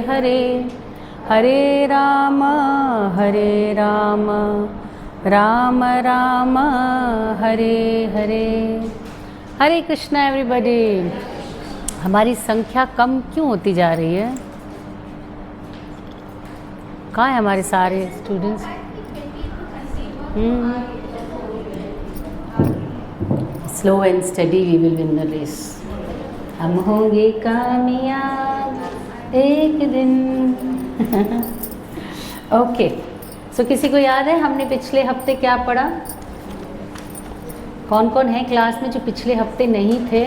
हरे, हरे राम राम राम हरे हरे। हरे Krishna everybody. हमारी संख्या कम क्यों होती जा रही है? कहाँ है हमारे सारे students? Slow and steady we will win the race. हम होंगे कामयाब एक दिन। ओके, सो किसी को याद है हमने पिछले हफ्ते क्या पढ़ा? कौन कौन है क्लास में जो पिछले हफ्ते नहीं थे?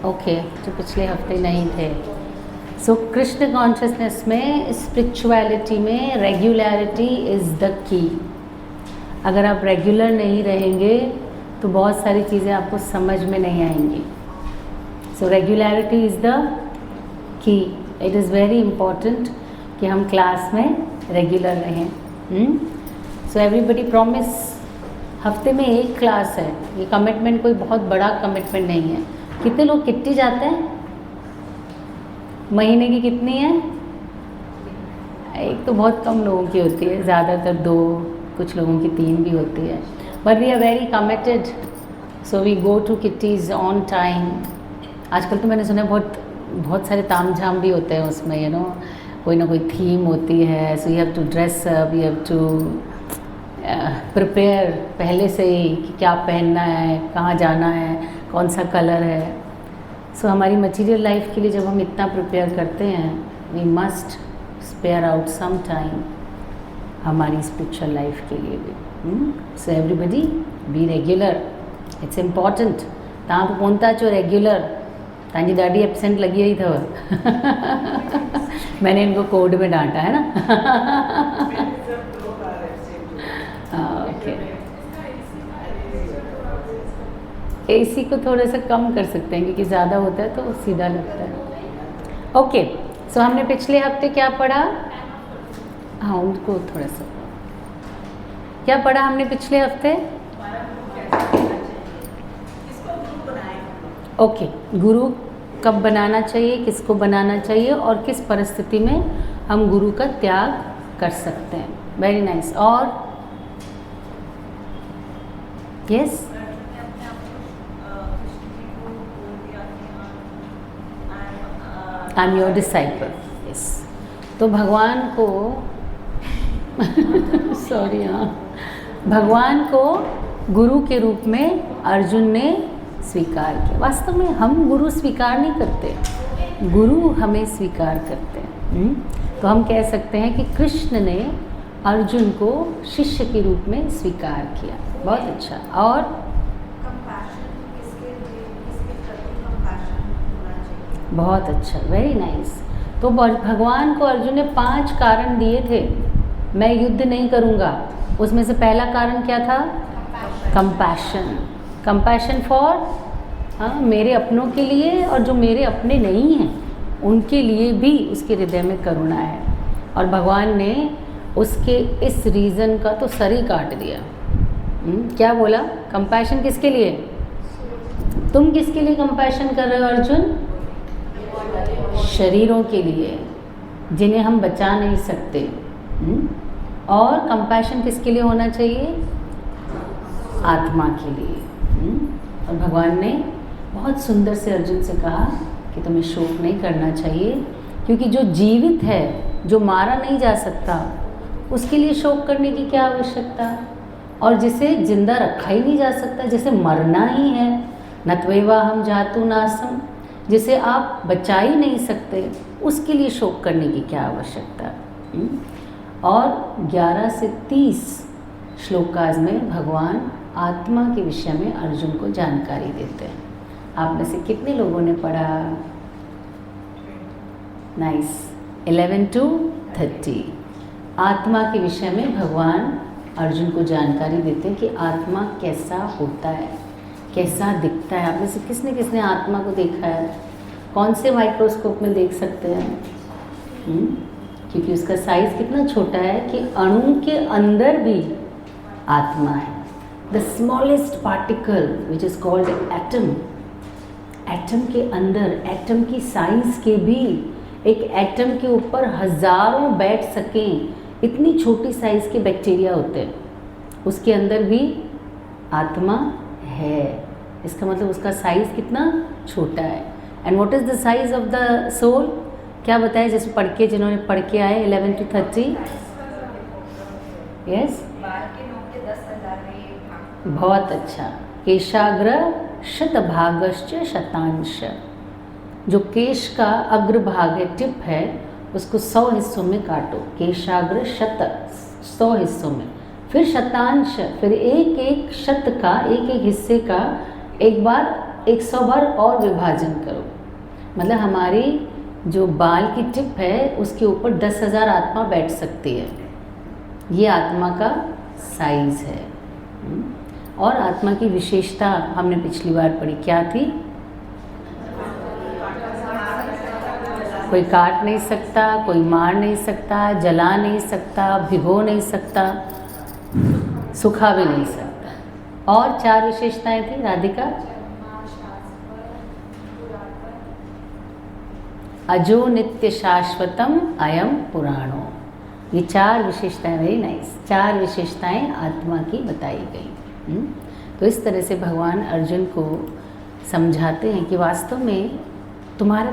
ओके, जो पिछले हफ्ते नहीं थे। सो कृष्ण कॉन्शियसनेस में, स्पिरिचुअलिटी में रेगुलरिटी इज़ द की। अगर आप रेगुलर नहीं रहेंगे तो बहुत सारी चीज़ें आपको समझ में नहीं आएंगी। So regularity is the key. It is very important कि हम क्लास में रेगुलर रहें। सो एवरीबडी प्रॉमिस, हफ्ते में एक क्लास है। ये कमिटमेंट कोई बहुत बड़ा कमिटमेंट नहीं है। कितने लोग किट्टी जाते हैं? महीने की कितनी है? एक तो बहुत कम लोगों की होती है, ज़्यादातर 2, कुछ लोगों की 3 भी होती है। But we are very committed, so we go to kitties on time. आजकल तो मैंने सुना बहुत सारे ताम झाम भी होते हैं उसमें, यू नो, कोई ना कोई थीम होती है। So you have to dress up, you have to prepare पहले से ही कि क्या पहनना है, कहाँ जाना है, कौन सा कलर है। सो हमारी मटीरियल लाइफ के लिए जब हम इतना प्रिपेयर करते हैं, we must spare out some time हमारी स्पिरिचुअल लाइफ के लिए भी। So everybody be regular, it's important. तव्हां पहुंचा छो रेगुलर, तव्हांजी ॾाढी एब्सेंट लगी रही थव। मैंने इनको कोड में डांटा है ना। ओके, एसी को थोड़ा सा कम कर सकते हैं क्योंकि ज़्यादा होता है तो सीधा लगता है। ओके, सो हमने पिछले हफ्ते क्या पढ़ा? हाँ, उनको थोड़ा सा क्या पढ़ा हमने पिछले हफ्ते? ओके, गुरु कब बनाना चाहिए, किसको बनाना चाहिए और किस परिस्थिति में हम गुरु का त्याग कर सकते हैं। Very nice. और yes, I am your disciple. Yes, तो भगवान को सॉरी, हाँ, भगवान को गुरु के रूप में अर्जुन ने स्वीकार किया। वास्तव में हम गुरु स्वीकार नहीं करते, गुरु हमें स्वीकार करते हैं। तो हम कह सकते हैं कि कृष्ण ने अर्जुन को शिष्य के रूप में स्वीकार किया। बहुत अच्छा। और बहुत अच्छा, वेरी नाइस। तो भगवान को अर्जुन ने 5 कारण दिए थे, मैं युद्ध नहीं करूँगा। उसमें से पहला कारण क्या था? कंपैशन। कंपैशन फॉर, हाँ, मेरे अपनों के लिए, और जो मेरे अपने नहीं हैं उनके लिए भी उसके हृदय में करुणा है। और भगवान ने उसके इस रीज़न का तो सर ही काट दिया। क्या बोला? कंपैशन किसके लिए? तुम किसके लिए कंपैशन कर रहे हो अर्जुन? शरीरों के लिए जिन्हें हम बचा नहीं सकते। और कंपैशन किसके लिए होना चाहिए? आत्मा के लिए। और भगवान ने बहुत सुंदर से अर्जुन से कहा कि तुम्हें शोक नहीं करना चाहिए, क्योंकि जो जीवित है, जो मारा नहीं जा सकता, उसके लिए शोक करने की क्या आवश्यकता। और जिसे जिंदा रखा ही नहीं जा सकता, जिसे मरना ही है, नत्वेवा हम जातु नासम, जिसे आप बचा ही नहीं सकते, उसके लिए शोक करने की क्या आवश्यकता। और 11 से 30 श्लोकाज में भगवान आत्मा के विषय में अर्जुन को जानकारी देते हैं। आप में से कितने लोगों ने पढ़ा? Nice, 11 to 30। आत्मा के विषय में भगवान अर्जुन को जानकारी देते हैं कि आत्मा कैसा होता है, कैसा दिखता है। आप में से किसने किसने आत्मा को देखा है? कौन से माइक्रोस्कोप में देख सकते हैं? क्योंकि उसका साइज़ कितना छोटा है कि अणु के अंदर भी आत्मा है। The smallest particle which is called atom, atom के अंदर, एटम की साइज के भी, एक एटम के ऊपर हजारों बैठ सकें, इतनी छोटी साइज के बैक्टीरिया होते हैं, उसके अंदर भी आत्मा है। इसका मतलब उसका साइज कितना छोटा है। And what is the size of the soul? क्या बताया? जैसे पढ़ के, जिन्होंने पढ़ के आए 11 to 30, यस, बहुत अच्छा। केशाग्र शतभागश्च शतांश, जो केश का अग्रभाग है, टिप है, उसको 100 हिस्सों में काटो। केशाग्र शत, 100 हिस्सों में, फिर शतांश, फिर एक एक शत का, एक एक हिस्से का एक बार 100 बार और विभाजन करो। मतलब हमारी जो बाल की टिप है उसके ऊपर 10,000 आत्मा बैठ सकती है। ये आत्मा का साइज है। और आत्मा की विशेषता हमने पिछली बार पढ़ी, क्या थी? कोई काट नहीं सकता, कोई मार नहीं सकता, जला नहीं सकता, भिगो नहीं सकता, सुखा भी नहीं सकता। और 4 विशेषताएं थी राधिका। अजो नित्य शाश्वतम अयम पुराणो, ये 4 विशेषताएं, वेरी नाइस, 4 विशेषताएं आत्मा की बताई गई। तो इस तरह से भगवान अर्जुन को समझाते हैं कि वास्तव में तुम्हारा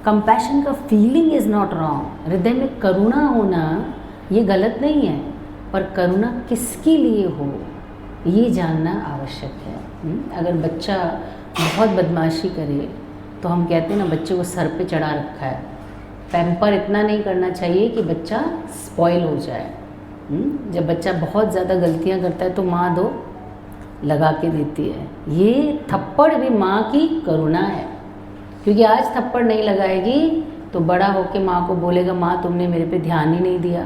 कंपैशन का फीलिंग इज़ नॉट रॉन्ग। हृदय में करुणा होना ये गलत नहीं है, पर करुणा किसके लिए हो ये जानना आवश्यक है। अगर बच्चा बहुत बदमाशी करे तो हम कहते हैं ना, बच्चे को सर पे चढ़ा रखा है। पैम्पर इतना नहीं करना चाहिए कि बच्चा स्पॉइल हो जाए। जब बच्चा बहुत ज़्यादा गलतियां करता है तो माँ दो लगा के देती है। ये थप्पड़ भी माँ की करुणा है, क्योंकि आज थप्पड़ नहीं लगाएगी तो बड़ा होके माँ को बोलेगा, माँ तुमने मेरे पे ध्यान ही नहीं दिया।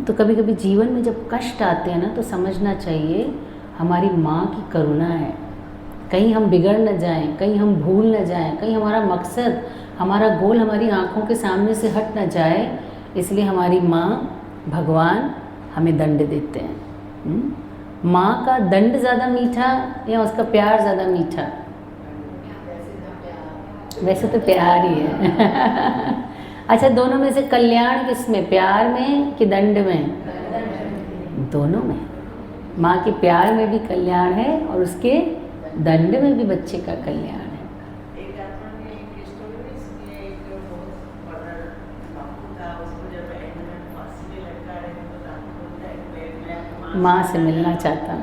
तो कभी कभी जीवन में जब कष्ट आते हैं ना, तो समझना चाहिए हमारी माँ की करुणा है। कहीं हम बिगड़ न जाएं, कहीं हम भूल न जाएं, कहीं हमारा मकसद, हमारा गोल हमारी आँखों के सामने से हट न जाए, इसलिए हमारी माँ भगवान हमें दंड देते हैं। माँ का दंड ज़्यादा मीठा या उसका प्यार ज़्यादा मीठा? वैसे तो प्यार ही है। अच्छा, दोनों में से कल्याण किस में, प्यार में कि दंड में? दोनों में। माँ के प्यार में भी कल्याण है और उसके दंड में भी बच्चे का कल्याण है। माँ से मिलना चाहता हूँ।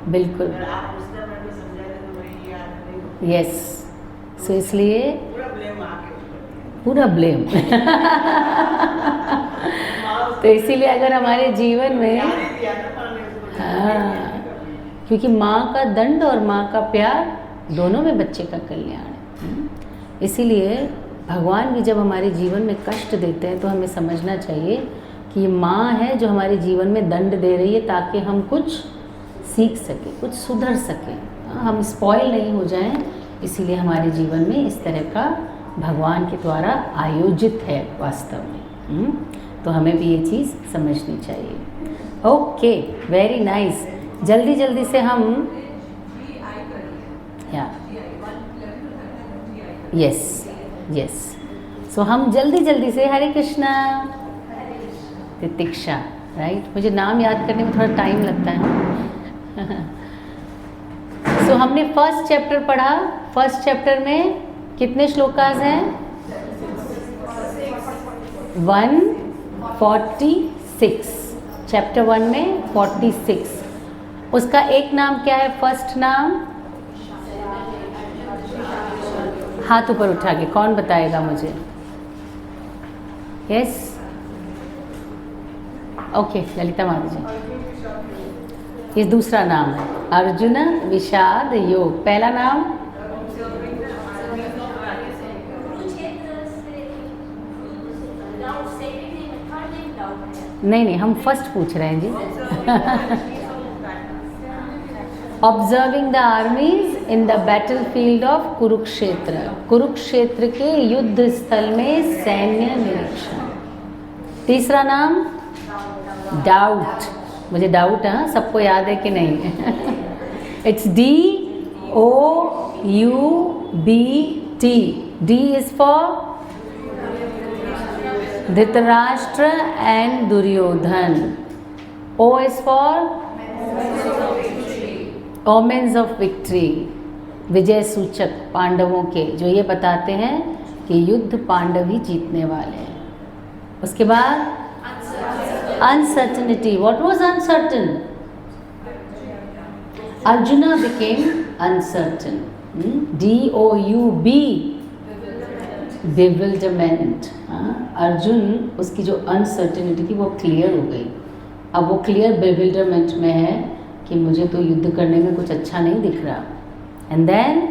बिल्कुल, यस। सो इसलिए पूरा ब्लेम। तो इसीलिए अगर हमारे जीवन में, हाँ, क्योंकि माँ का दंड और माँ का प्यार दोनों में बच्चे का कल्याण है। इसीलिए भगवान भी जब हमारे जीवन में कष्ट देते हैं तो हमें समझना चाहिए कि ये माँ है जो हमारे जीवन में दंड दे रही है, ताकि हम कुछ सीख सकें, कुछ सुधर सकें, हम स्पॉइल नहीं हो जाएं। इसीलिए हमारे जीवन में इस तरह का भगवान के द्वारा आयोजित है वास्तव में। तो हमें भी ये चीज़ समझनी चाहिए। Okay, very nice. जल्दी जल्दी से हम, या यस यस, सो हम जल्दी जल्दी से हरे कृष्णा, तितिक्षा, राइट, मुझे नाम याद करने में थोड़ा टाइम लगता है। सो हमने फर्स्ट चैप्टर पढ़ा। फर्स्ट चैप्टर में कितने श्लोकास हैं? 146। चैप्टर 1 में 46। उसका एक नाम क्या है? फर्स्ट नाम हाथ ऊपर उठा के कौन बताएगा मुझे? यस, ओके, ललिता माता जी। ये दूसरा नाम है, अर्जुन विषाद योग। पहला नाम नहीं, हम फर्स्ट पूछ रहे हैं जी। Observing the armies in the battle field of Kurukshetra. Kurukshetra के युद्ध स्थल में सैन्य निरीक्षण। तीसरा नाम डाउट, मुझे डाउट है सबको याद है कि नहीं? It's DOUBT. D is for Dhritarashtra and Duryodhan. O is for omens of victory. विजय सूचक पांडवों के, जो ये बताते हैं कि युद्ध पांडव ही जीतने वाले हैं. उसके बाद uncertainty. What was uncertain? Arjuna became uncertain. DOUB, bewilderment. Arjun, उसकी जो अनसर्टेनिटी थी वो क्लियर हो गई. अब वो क्लियर bewilderment में है कि मुझे तो युद्ध करने में कुछ अच्छा नहीं दिख रहा. And then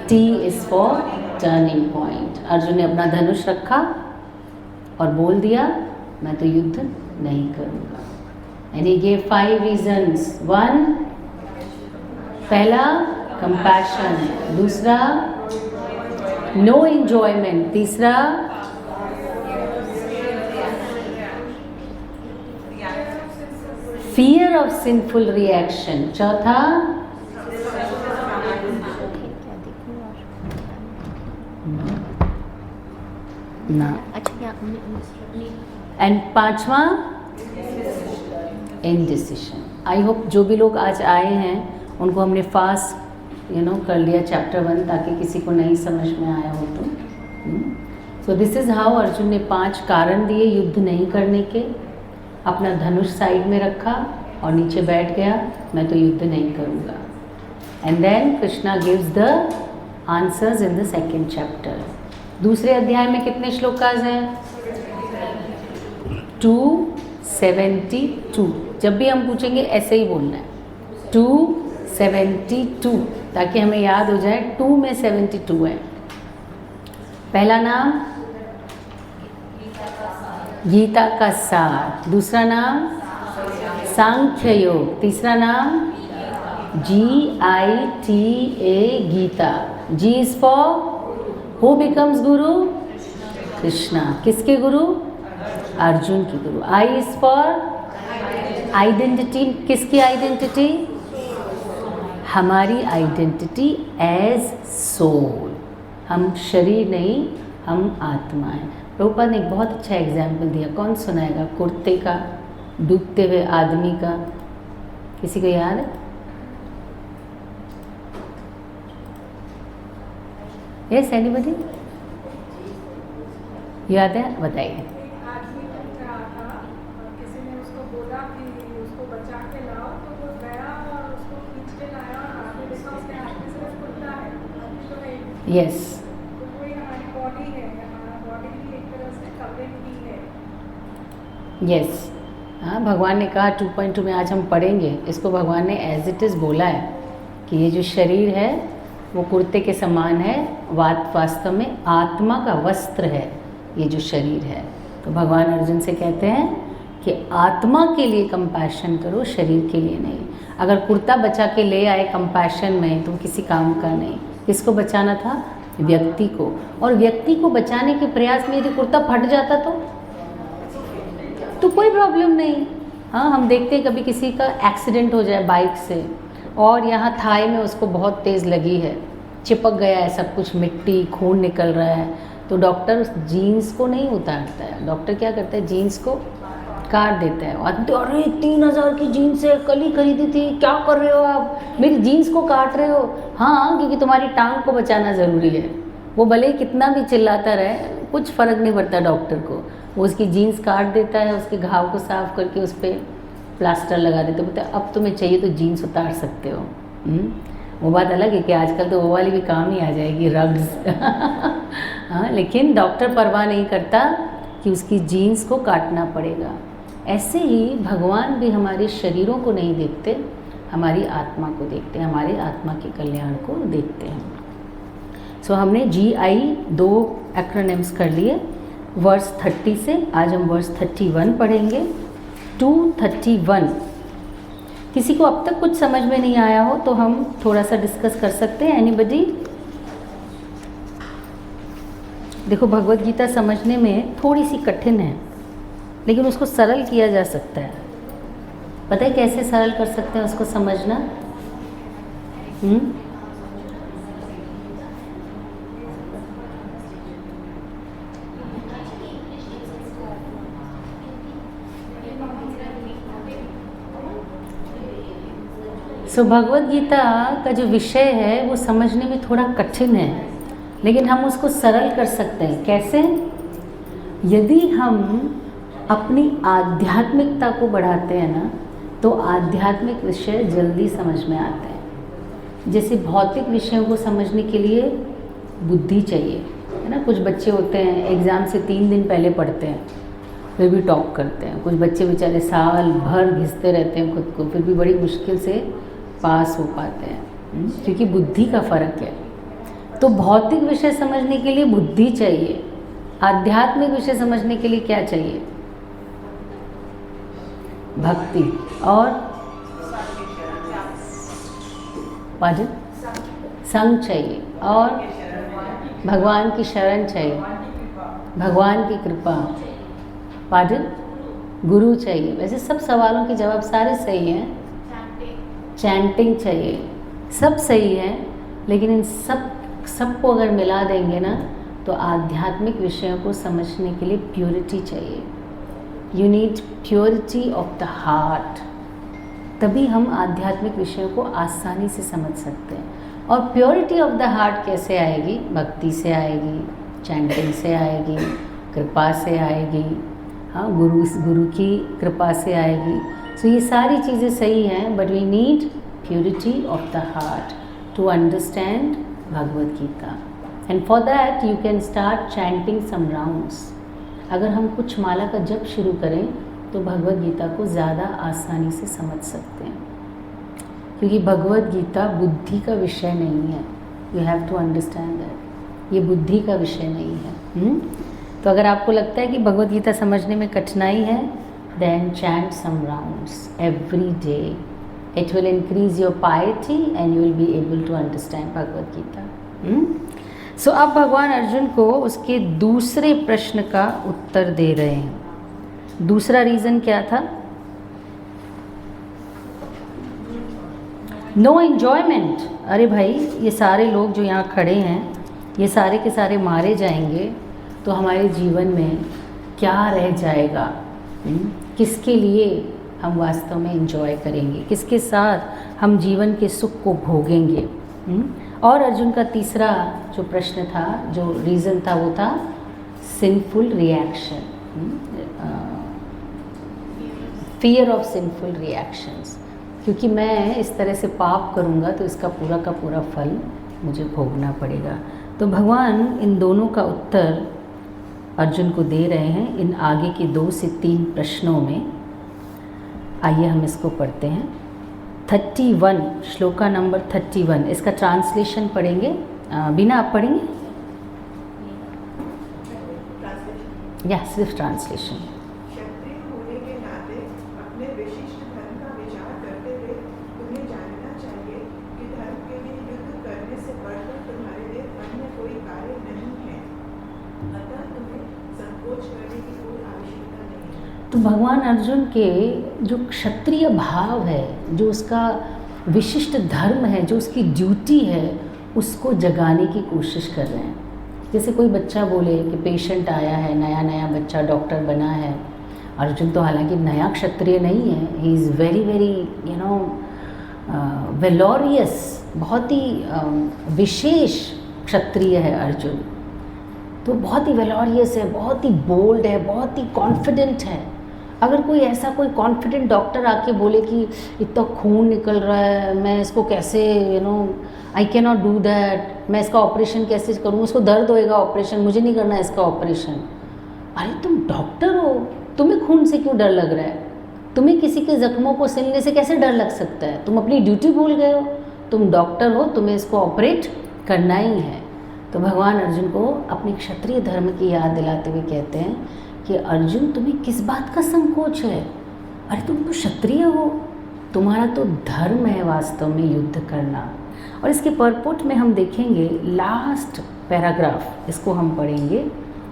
T is for turning point. Arjun ने अपना धनुष रखा और बोल दिया मैं तो युद्ध नहीं करूँगा. And he gave 5 reasons. 1, पहला कंपैशन, दूसरा नो एंजॉयमेंट, तीसरा फियर ऑफ सिंफुल रिएक्शन, चौथा ना, एंड पांचवा इनडिसिशन. आई होप जो भी लोग आज आए हैं उनको हमने फास्ट कर लिया चैप्टर 1 ताकि किसी को नहीं समझ में आया हो तो. सो दिस इज़ हाउ अर्जुन ने 5 कारण दिए युद्ध नहीं करने के. अपना धनुष साइड में रखा और नीचे बैठ गया, मैं तो युद्ध नहीं करूँगा. And then Krishna gives the answers in the second chapter. दूसरे अध्याय में कितने श्लोकास हैं? 272. जब भी हम पूछेंगे ऐसे ही बोलना है 272, ताकि हमें याद हो जाए 2 में 72 है. पहला नाम गीता का सार, दूसरा नाम सांख्य योग, तीसरा नाम GITA Gita. G is for who becomes guru? Krishna. किसके गुरु? अर्जुन की गुरु. I is for identity. किसकी आइडेंटिटी? हमारी आइडेंटिटी एज सोल. हम शरीर नहीं, हम आत्मा हैं. प्रभुपाद ने एक बहुत अच्छा एग्जाम्पल दिया, कौन सुनाएगा? कुर्ते का, डूबते हुए आदमी का. किसी को याद है? यस, एनीबॉडी याद है? बताइए. Yes, yes. हाँ, भगवान ने कहा 2.2 में आज हम पढ़ेंगे इसको. भगवान ने एज इट इज़ बोला है कि ये जो शरीर है वो कुर्ते के समान है, वास्तव में आत्मा का वस्त्र है ये जो शरीर है. तो भगवान अर्जुन से कहते हैं कि आत्मा के लिए कंपैशन करो, शरीर के लिए नहीं. अगर कुर्ता बचा के ले आए कंपैशन में तो किसी काम का नहीं. किसको बचाना था? व्यक्ति को. और व्यक्ति को बचाने के प्रयास में यदि कुर्ता फट जाता तो कोई प्रॉब्लम नहीं. हाँ, हम देखते हैं कभी किसी का एक्सीडेंट हो जाए बाइक से और यहाँ थाई में उसको बहुत तेज़ लगी है, चिपक गया है सब कुछ, मिट्टी, खून निकल रहा है, तो डॉक्टर उस जीन्स को नहीं उतारता है. डॉक्टर क्या करता है? जीन्स को काट देता है. आदमी तो अरे 3000 की जीन्स है, कल ही खरीदी थी, क्या कर रहे हो आप, मेरी जीन्स को काट रहे हो? हाँ, क्योंकि तुम्हारी टांग को बचाना ज़रूरी है. वो भले ही कितना भी चिल्लाता रहे, कुछ फ़र्क नहीं पड़ता डॉक्टर को. वो उसकी जीन्स काट देता है, उसके घाव को साफ़ करके उस पर प्लास्टर लगा देते. बोलते अब तुम्हें चाहिए तो जीन्स उतार सकते हो. वो बात अलग है कि आजकल तो वो वाली भी काम ही आ जाएगी, रग्स. हाँ, लेकिन डॉक्टर परवाह नहीं करता कि उसकी जीन्स को काटना पड़ेगा. ऐसे ही भगवान भी हमारे शरीरों को नहीं देखते, हमारी आत्मा को देखते हैं, हमारे आत्मा के कल्याण को देखते हैं. सो हमने GI 2 एक्रोनिम्स कर लिए वर्स 30 से. आज हम वर्स 31 पढ़ेंगे. 231. किसी को अब तक कुछ समझ में नहीं आया हो तो हम थोड़ा सा डिस्कस कर सकते हैं. एनीबडी? देखो, भगवत गीता समझने में थोड़ी सी कठिन है. लेकिन उसको सरल किया जा सकता है। पता है कैसे सरल कर सकते हैं उसको समझना? सो भगवद गीता का जो विषय है वो समझने में थोड़ा कठिन है, लेकिन हम उसको सरल कर सकते हैं। कैसे? यदि हम अपनी आध्यात्मिकता को बढ़ाते हैं ना, तो आध्यात्मिक विषय जल्दी समझ में आते हैं। जैसे भौतिक विषयों को समझने के लिए बुद्धि चाहिए, है ना। कुछ बच्चे होते हैं एग्ज़ाम से 3 दिन पहले पढ़ते हैं, फिर भी टॉप करते हैं। कुछ बच्चे बेचारे साल भर घिसते रहते हैं खुद को, फिर भी बड़ी मुश्किल से पास हो पाते हैं, क्योंकि बुद्धि का फ़र्क है। तो भौतिक विषय समझने के लिए बुद्धि चाहिए, आध्यात्मिक विषय समझने के लिए क्या चाहिए? भक्ति और संग चाहिए, और भगवान की शरण चाहिए, भगवान की कृपा, गुरु चाहिए। वैसे सब सवालों के जवाब सारे सही हैं। चैंटिंग चाहिए, सब सही है, लेकिन इन सबको अगर मिला देंगे ना, तो आध्यात्मिक विषयों को समझने के लिए प्योरिटी चाहिए। You need purity of the heart, तभी हम आध्यात्मिक विषयों को आसानी से समझ सकते हैं। और प्योरिटी ऑफ द हार्ट कैसे आएगी? भक्ति से आएगी, चैंटिंग से आएगी, कृपा से आएगी, हाँ, गुरु की कृपा से आएगी। सो ये सारी चीज़ें सही हैं, but we need purity of the heart to understand Bhagavad Gita. And for that you can start chanting some rounds. अगर हम कुछ माला का जप शुरू करें तो भगवद गीता को ज़्यादा आसानी से समझ सकते हैं, क्योंकि भगवद गीता बुद्धि का विषय नहीं है। You have to understand that, ये बुद्धि का विषय नहीं है। तो अगर आपको लगता है कि भगवद गीता समझने में कठिनाई है, then chant some rounds every day. It will increase your piety and you will be able to understand Bhagavad Gita. So अब भगवान अर्जुन को उसके दूसरे प्रश्न का उत्तर दे रहे हैं। दूसरा रीज़न क्या था? No enjoyment. अरे भाई, ये सारे लोग जो यहाँ खड़े हैं, ये सारे के सारे मारे जाएंगे, तो हमारे जीवन में क्या रह जाएगा? किसके लिए हम वास्तव में एंजॉय करेंगे? किसके साथ हम जीवन के सुख को भोगेंगे? और अर्जुन का तीसरा जो प्रश्न था, जो रीज़न था, वो था sinful reaction, fear of sinful reactions. क्योंकि मैं इस तरह से पाप करूँगा तो इसका पूरा का पूरा फल मुझे भोगना पड़ेगा। तो भगवान इन दोनों का उत्तर अर्जुन को दे रहे हैं इन आगे के 2 से 3 प्रश्नों में। आइए हम इसको पढ़ते हैं। 31 श्लोका नंबर 31, इसका ट्रांसलेशन पढ़ेंगे। बिना आप पढ़ेंगे या सिर्फ ट्रांसलेशन? क्षत्रिय होने के नाते अपने विशिष्ट धर्म का विचार करते हुए तुम्हें जानना चाहिए कि धर्म के लिए युद्ध करने से बढ़कर तुम्हारे लिए अन्य कोई कार्य नहीं है, अतः तुम्हें संकोच करने की कोई आवश्यकता नहीं है। तो भगवान अर्जुन के जो क्षत्रिय भाव है, जो उसका विशिष्ट धर्म है, जो उसकी ड्यूटी है, उसको जगाने की कोशिश कर रहे हैं। जैसे कोई बच्चा बोले कि पेशेंट आया है, नया बच्चा डॉक्टर बना है। अर्जुन तो हालांकि नया क्षत्रिय नहीं है, ही इज़ वेरी वेलोरियस, बहुत ही विशेष क्षत्रिय है अर्जुन। तो बहुत ही वेलोरियस है, बहुत ही बोल्ड है, बहुत ही कॉन्फिडेंट है। अगर कोई ऐसा कोई कॉन्फिडेंट डॉक्टर आके बोले कि इतना खून निकल रहा है, मैं इसको कैसे I can not do that, मैं इसका ऑपरेशन कैसे करूँ, उसको दर्द होएगा ऑपरेशन, मुझे नहीं करना इसका ऑपरेशन। अरे तुम डॉक्टर हो, तुम्हें खून से क्यों डर लग रहा है? तुम्हें किसी के ज़ख्मों को सिलने से कैसे डर लग सकता है? तुम अपनी ड्यूटी भूल गए हो, तुम डॉक्टर हो, तुम्हें इसको ऑपरेट करना ही है। तो भगवान अर्जुन को अपने क्षत्रिय धर्म की याद दिलाते हुए कहते हैं कि अर्जुन, तुम्हें किस बात का संकोच है? अरे तुम तो क्षत्रिय हो, तुम्हारा तो धर्म है वास्तव में युद्ध करना। और इसके परपोट में हम देखेंगे लास्ट पैराग्राफ, इसको हम पढ़ेंगे।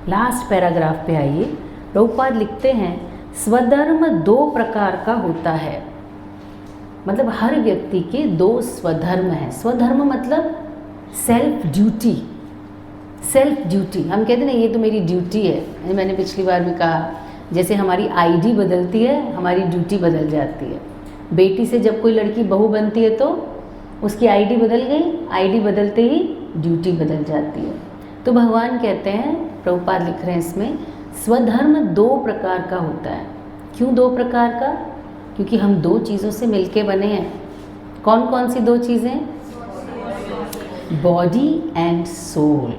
लास्ट पैराग्राफ पे आइए। प्रभुपाद लिखते हैं, स्वधर्म 2 प्रकार का होता है, मतलब हर व्यक्ति के 2 स्वधर्म हैं। स्वधर्म मतलब सेल्फ ड्यूटी। सेल्फ ड्यूटी हम कहते हैं ना, ये तो मेरी ड्यूटी है। मैंने पिछली बार भी कहा, जैसे हमारी आईडी बदलती है, हमारी ड्यूटी बदल जाती है। बेटी से जब कोई लड़की बहू बनती है तो उसकी आईडी बदल गई, आईडी बदलते ही ड्यूटी बदल जाती है। तो भगवान कहते हैं, प्रभुपाद लिख रहे हैं इसमें, स्वधर्म 2 प्रकार का होता है। क्यों 2 प्रकार का? क्योंकि हम 2 चीज़ों से मिलके बने हैं। कौन कौन सी 2 चीज़ें? Body and soul.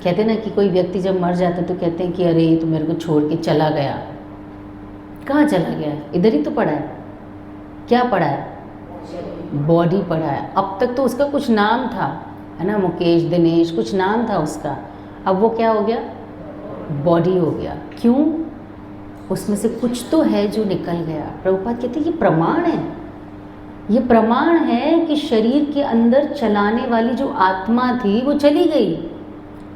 कहते हैं ना कि कोई व्यक्ति जब मर जाता है तो कहते हैं कि अरे ये तो मेरे को छोड़ के चला गया। कहाँ चला गया? इधर ही तो पड़ा है। क्या पड़ा है? बॉडी पड़ा है। अब तक तो उसका कुछ नाम था, है ना, मुकेश, दिनेश, कुछ नाम था उसका। अब वो क्या हो गया? बॉडी हो गया। क्यों? उसमें से कुछ तो है जो निकल गया। प्रभुपाद कहते हैं ये प्रमाण है, ये प्रमाण है कि शरीर के अंदर चलाने वाली जो आत्मा थी वो चली गई।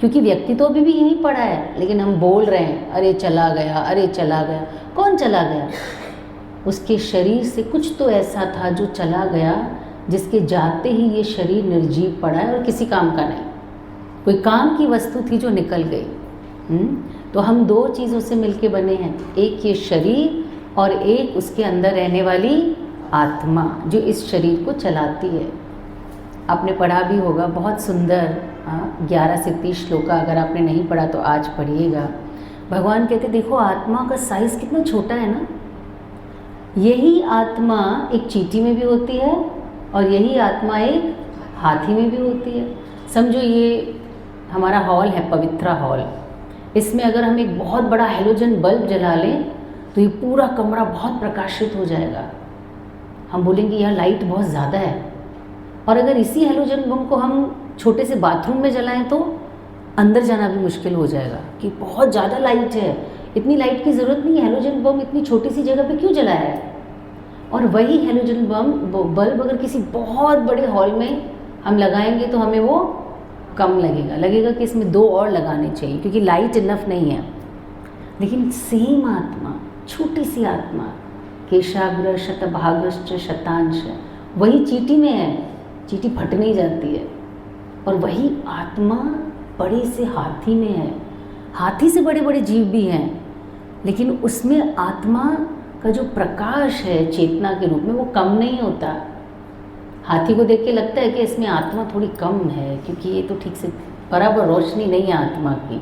क्योंकि व्यक्ति तो अभी भी यहीं पड़ा है, लेकिन हम बोल रहे हैं अरे चला गया, अरे चला गया। कौन चला गया? उसके शरीर से कुछ तो ऐसा था जो चला गया, जिसके जाते ही ये शरीर निर्जीव पड़ा है और किसी काम का नहीं। कोई काम की वस्तु थी जो निकल गई। तो हम 2 चीज़ों से मिलके बने हैं, एक ये शरीर और एक उसके अंदर रहने वाली आत्मा जो इस शरीर को चलाती है। आपने पढ़ा भी होगा, बहुत सुंदर 11 से 30 श्लोका, अगर आपने नहीं पढ़ा तो आज पढ़िएगा। भगवान कहते देखो आत्मा का साइज़ कितना छोटा है ना। यही आत्मा एक चींटी में भी होती है और यही आत्मा एक हाथी में भी होती है। समझो ये हमारा हॉल है, पवित्रा हॉल। इसमें अगर हम एक बहुत बड़ा हेलोजन बल्ब जला लें तो ये पूरा कमरा बहुत प्रकाशित हो जाएगा। हम बोलेंगे यह लाइट बहुत ज़्यादा है। और अगर इसी हेलोजन बम को हम छोटे से बाथरूम में जलाएं तो अंदर जाना भी मुश्किल हो जाएगा कि बहुत ज़्यादा लाइट है, इतनी लाइट की ज़रूरत नहीं है, हेलोजन बम इतनी छोटी सी जगह पे क्यों जलाया है। और वही हेलोजन बल्ब अगर किसी बहुत बड़े हॉल में हम लगाएंगे तो हमें वो कम लगेगा कि इसमें 2 और लगाने चाहिए क्योंकि लाइट इनफ नहीं है। लेकिन सेम आत्मा, छोटी सी आत्मा, केशाग्र शतभागश्च शतांश, वही चींटी में है, चींटी फट नहीं जाती है। और वही आत्मा बड़े से हाथी में है। हाथी से बड़े बड़े जीव भी हैं, लेकिन उसमें आत्मा का जो प्रकाश है चेतना के रूप में वो कम नहीं होता। हाथी को देख के लगता है कि इसमें आत्मा थोड़ी कम है क्योंकि ये तो ठीक से बराबर रोशनी नहीं है आत्मा की,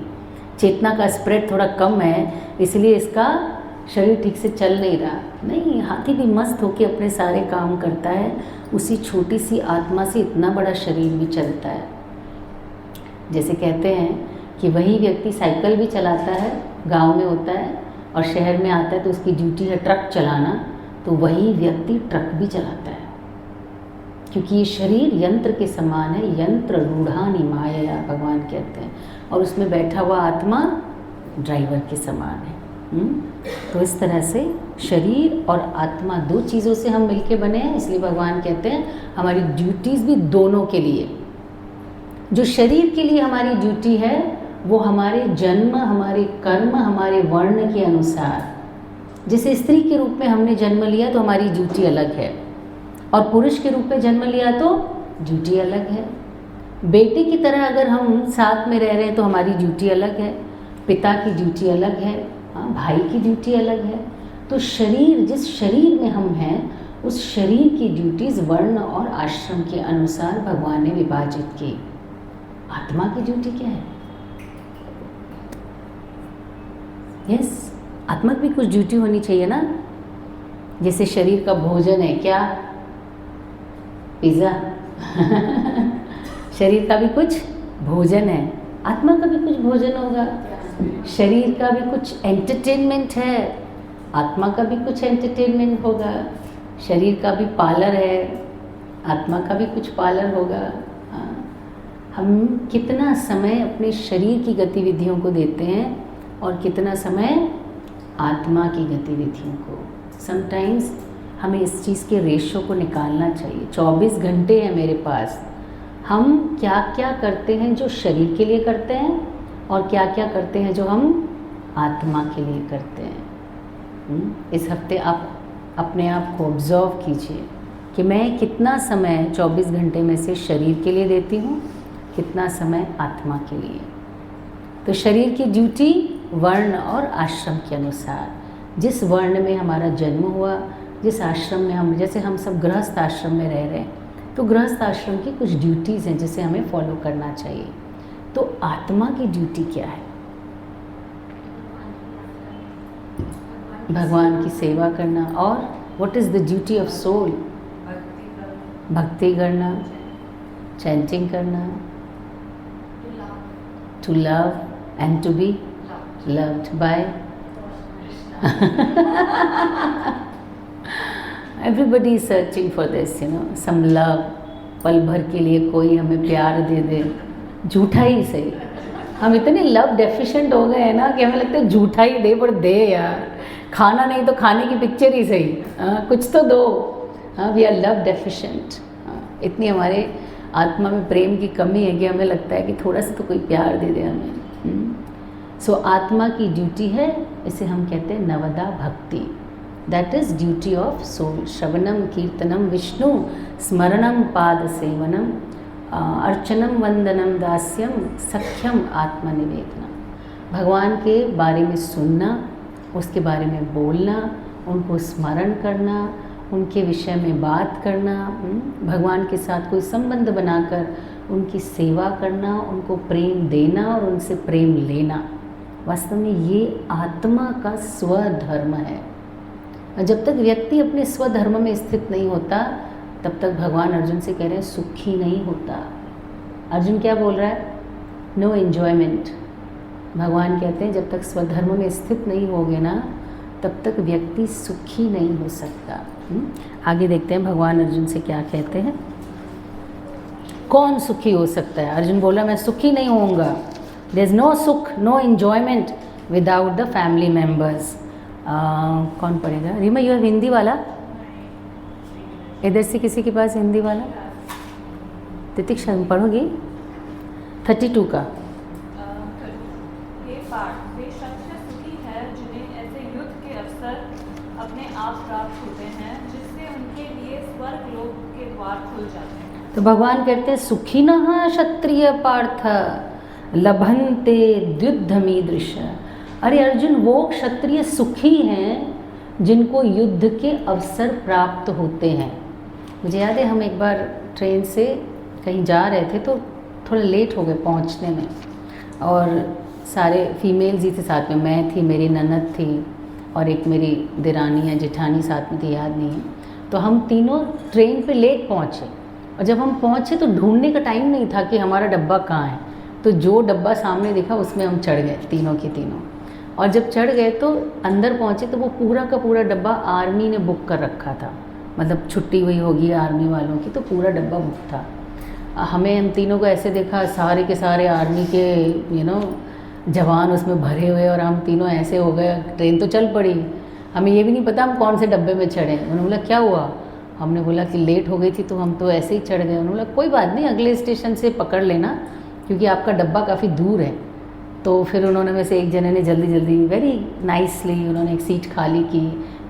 चेतना का स्प्रेड थोड़ा कम है, इसलिए इसका शरीर ठीक से चल नहीं रहा। नहीं, हाथी भी मस्त होके अपने सारे काम करता है, उसी छोटी सी आत्मा से इतना बड़ा शरीर भी चलता है। जैसे कहते हैं कि वही व्यक्ति साइकिल भी चलाता है, गांव में होता है, और शहर में आता है तो उसकी ड्यूटी है ट्रक चलाना, तो वही व्यक्ति ट्रक भी चलाता है। क्योंकि ये शरीर यंत्र के समान है, यंत्र रूढ़ानि माया भगवान कहते हैं, और उसमें बैठा हुआ आत्मा ड्राइवर के समान है। तो इस तरह से शरीर और आत्मा 2 चीज़ों से हम मिलके बने हैं, इसलिए भगवान कहते हैं हमारी ड्यूटीज़ भी दोनों के लिए। जो शरीर के लिए हमारी ड्यूटी है वो हमारे जन्म, हमारे कर्म, हमारे वर्ण के अनुसार। जैसे स्त्री के रूप में हमने जन्म लिया तो हमारी ड्यूटी अलग है, और पुरुष के रूप में जन्म लिया तो ड्यूटी अलग है। बेटे की तरह अगर हम साथ में रह रहे हैं तो हमारी ड्यूटी अलग है, पिता की ड्यूटी अलग है, भाई की ड्यूटी अलग है। तो शरीर, जिस शरीर में हम हैं उस शरीर की ड्यूटीज़ वर्ण और आश्रम के अनुसार भगवान ने विभाजित की। आत्मा की ड्यूटी क्या है? यस, आत्मा की भी कुछ ड्यूटी होनी चाहिए ना। जैसे शरीर का भोजन है क्या? पिज़्ज़ा शरीर का भी कुछ भोजन है, आत्मा का भी कुछ भोजन होगा। शरीर का भी कुछ एंटरटेनमेंट है, आत्मा का भी कुछ एंटरटेनमेंट होगा। शरीर का भी पार्लर है, आत्मा का भी कुछ पार्लर होगा। हम कितना समय अपने शरीर की गतिविधियों को देते हैं और कितना समय आत्मा की गतिविधियों को। समटाइम्स हमें इस चीज़ के रेशो को निकालना चाहिए। 24 घंटे हैं मेरे पास, हम क्या क्या करते हैं जो शरीर के लिए करते हैं और क्या क्या करते हैं जो हम आत्मा के लिए करते हैं। इस हफ्ते आप अपने आप को ऑब्जर्व कीजिए कि मैं कितना समय 24 घंटे में से शरीर के लिए देती हूँ, कितना समय आत्मा के लिए। तो शरीर की ड्यूटी वर्ण और आश्रम के अनुसार, जिस वर्ण में हमारा जन्म हुआ, जिस आश्रम में हम, जैसे हम सब गृहस्थ आश्रम में रह रहे हैं, तो गृहस्थ आश्रम की कुछ ड्यूटीज़ हैं जिसे हमें फॉलो करना चाहिए। तो आत्मा की ड्यूटी क्या है? भगवान की सेवा करना। और what is the duty of soul? भक्ति करना, चैंटिंग करना, to love and to be loved by everybody is searching for this, some love. पल भर के लिए कोई हमें प्यार दे दे, झूठा ही सही। हम इतने लव डेफिशिएंट हो गए हैं ना कि हमें लगता है झूठा ही दे, पर दे यार। खाना नहीं तो खाने की पिक्चर ही सही, कुछ तो दो। We are love deficient. इतनी हमारे आत्मा में प्रेम की कमी है कि हमें लगता है कि थोड़ा सा तो कोई प्यार दे दे हमें। सो आत्मा की ड्यूटी है, इसे हम कहते हैं नवदा भक्ति। That is duty of soul. श्रवणम कीर्तनम विष्णु स्मरणम पाद सेवनम अर्चनम वंदनम दास्यम सख्यम आत्मनिवेदनम। भगवान के बारे में सुनना, उसके बारे में बोलना, उनको स्मरण करना, उनके विषय में बात करना, भगवान के साथ कोई संबंध बनाकर उनकी सेवा करना, उनको प्रेम देना और उनसे प्रेम लेना, वास्तव में ये आत्मा का स्वधर्म है। जब तक व्यक्ति अपने स्वधर्म में स्थित नहीं होता, तब तक भगवान अर्जुन से कह रहे हैं सुखी नहीं होता। अर्जुन क्या बोल रहा है? No enjoyment. भगवान कहते हैं जब तक स्वधर्म में स्थित नहीं होगे ना, तब तक व्यक्ति सुखी नहीं हो सकता। आगे देखते हैं भगवान अर्जुन से क्या कहते हैं। कौन सुखी हो सकता है? अर्जुन बोला मैं सुखी नहीं होऊंगा। देयर इज़ नो सुख, no enjoyment without the family members. कौन पढ़ेगा? रीमा, यू हैव हिंदी वाला? इधर से किसी के पास हिंदी वाला? तितिक्षा पढ़ोगी? 32 का। ये पाठ, वे शख्स सुखी है जिन्हें ऐसे युद्ध के अवसर अपने आप प्राप्त होते हैं जिससे उनके लिए स्वर्ग लोक के द्वार खुल जाते हैं। तो भगवान कहते हैं सुखिनः क्षत्रिय पार्थ लभन्ते द्युद्धमीदृश। अरे अर्जुन, वो क्षत्रिय सुखी हैं जिनको युद्ध के अवसर प्राप्त होते हैं। मुझे याद है हम एक बार ट्रेन से कहीं जा रहे थे तो थोड़ा लेट हो गए पहुंचने में, और सारे फीमेल्स ही थे साथ में। मैं थी, मेरी ननद थी और एक मेरी दिरानी या जेठानी साथ में थी, याद नहीं है। तो हम तीनों ट्रेन पे लेट पहुंचे, और जब हम पहुंचे तो ढूंढने का टाइम नहीं था कि हमारा डब्बा कहाँ है। तो जो डब्बा सामने दिखा उसमें हम चढ़ गए तीनों के तीनों। और जब चढ़ गए तो अंदर पहुंचे तो वो पूरा का पूरा डब्बा आर्मी ने बुक कर रखा था, मतलब छुट्टी हुई होगी आर्मी वालों की, तो पूरा डब्बा बुक था। हमें हम तीनों को ऐसे देखा, सारे के सारे आर्मी के जवान उसमें भरे हुए, और हम तीनों ऐसे हो गए। ट्रेन तो चल पड़ी, हमें ये भी नहीं पता हम कौन से डब्बे में चढ़े। उन्होंने बोला क्या हुआ? हमने बोला कि लेट हो गई थी तो हम तो ऐसे ही चढ़ गए। उन्होंने बोला कोई बात नहीं, अगले स्टेशन से पकड़ लेना क्योंकि आपका डब्बा काफ़ी दूर है। तो फिर उन्होंने में से एक जने ने जल्दी जल्दी वेरी नाइसली उन्होंने एक सीट खाली की,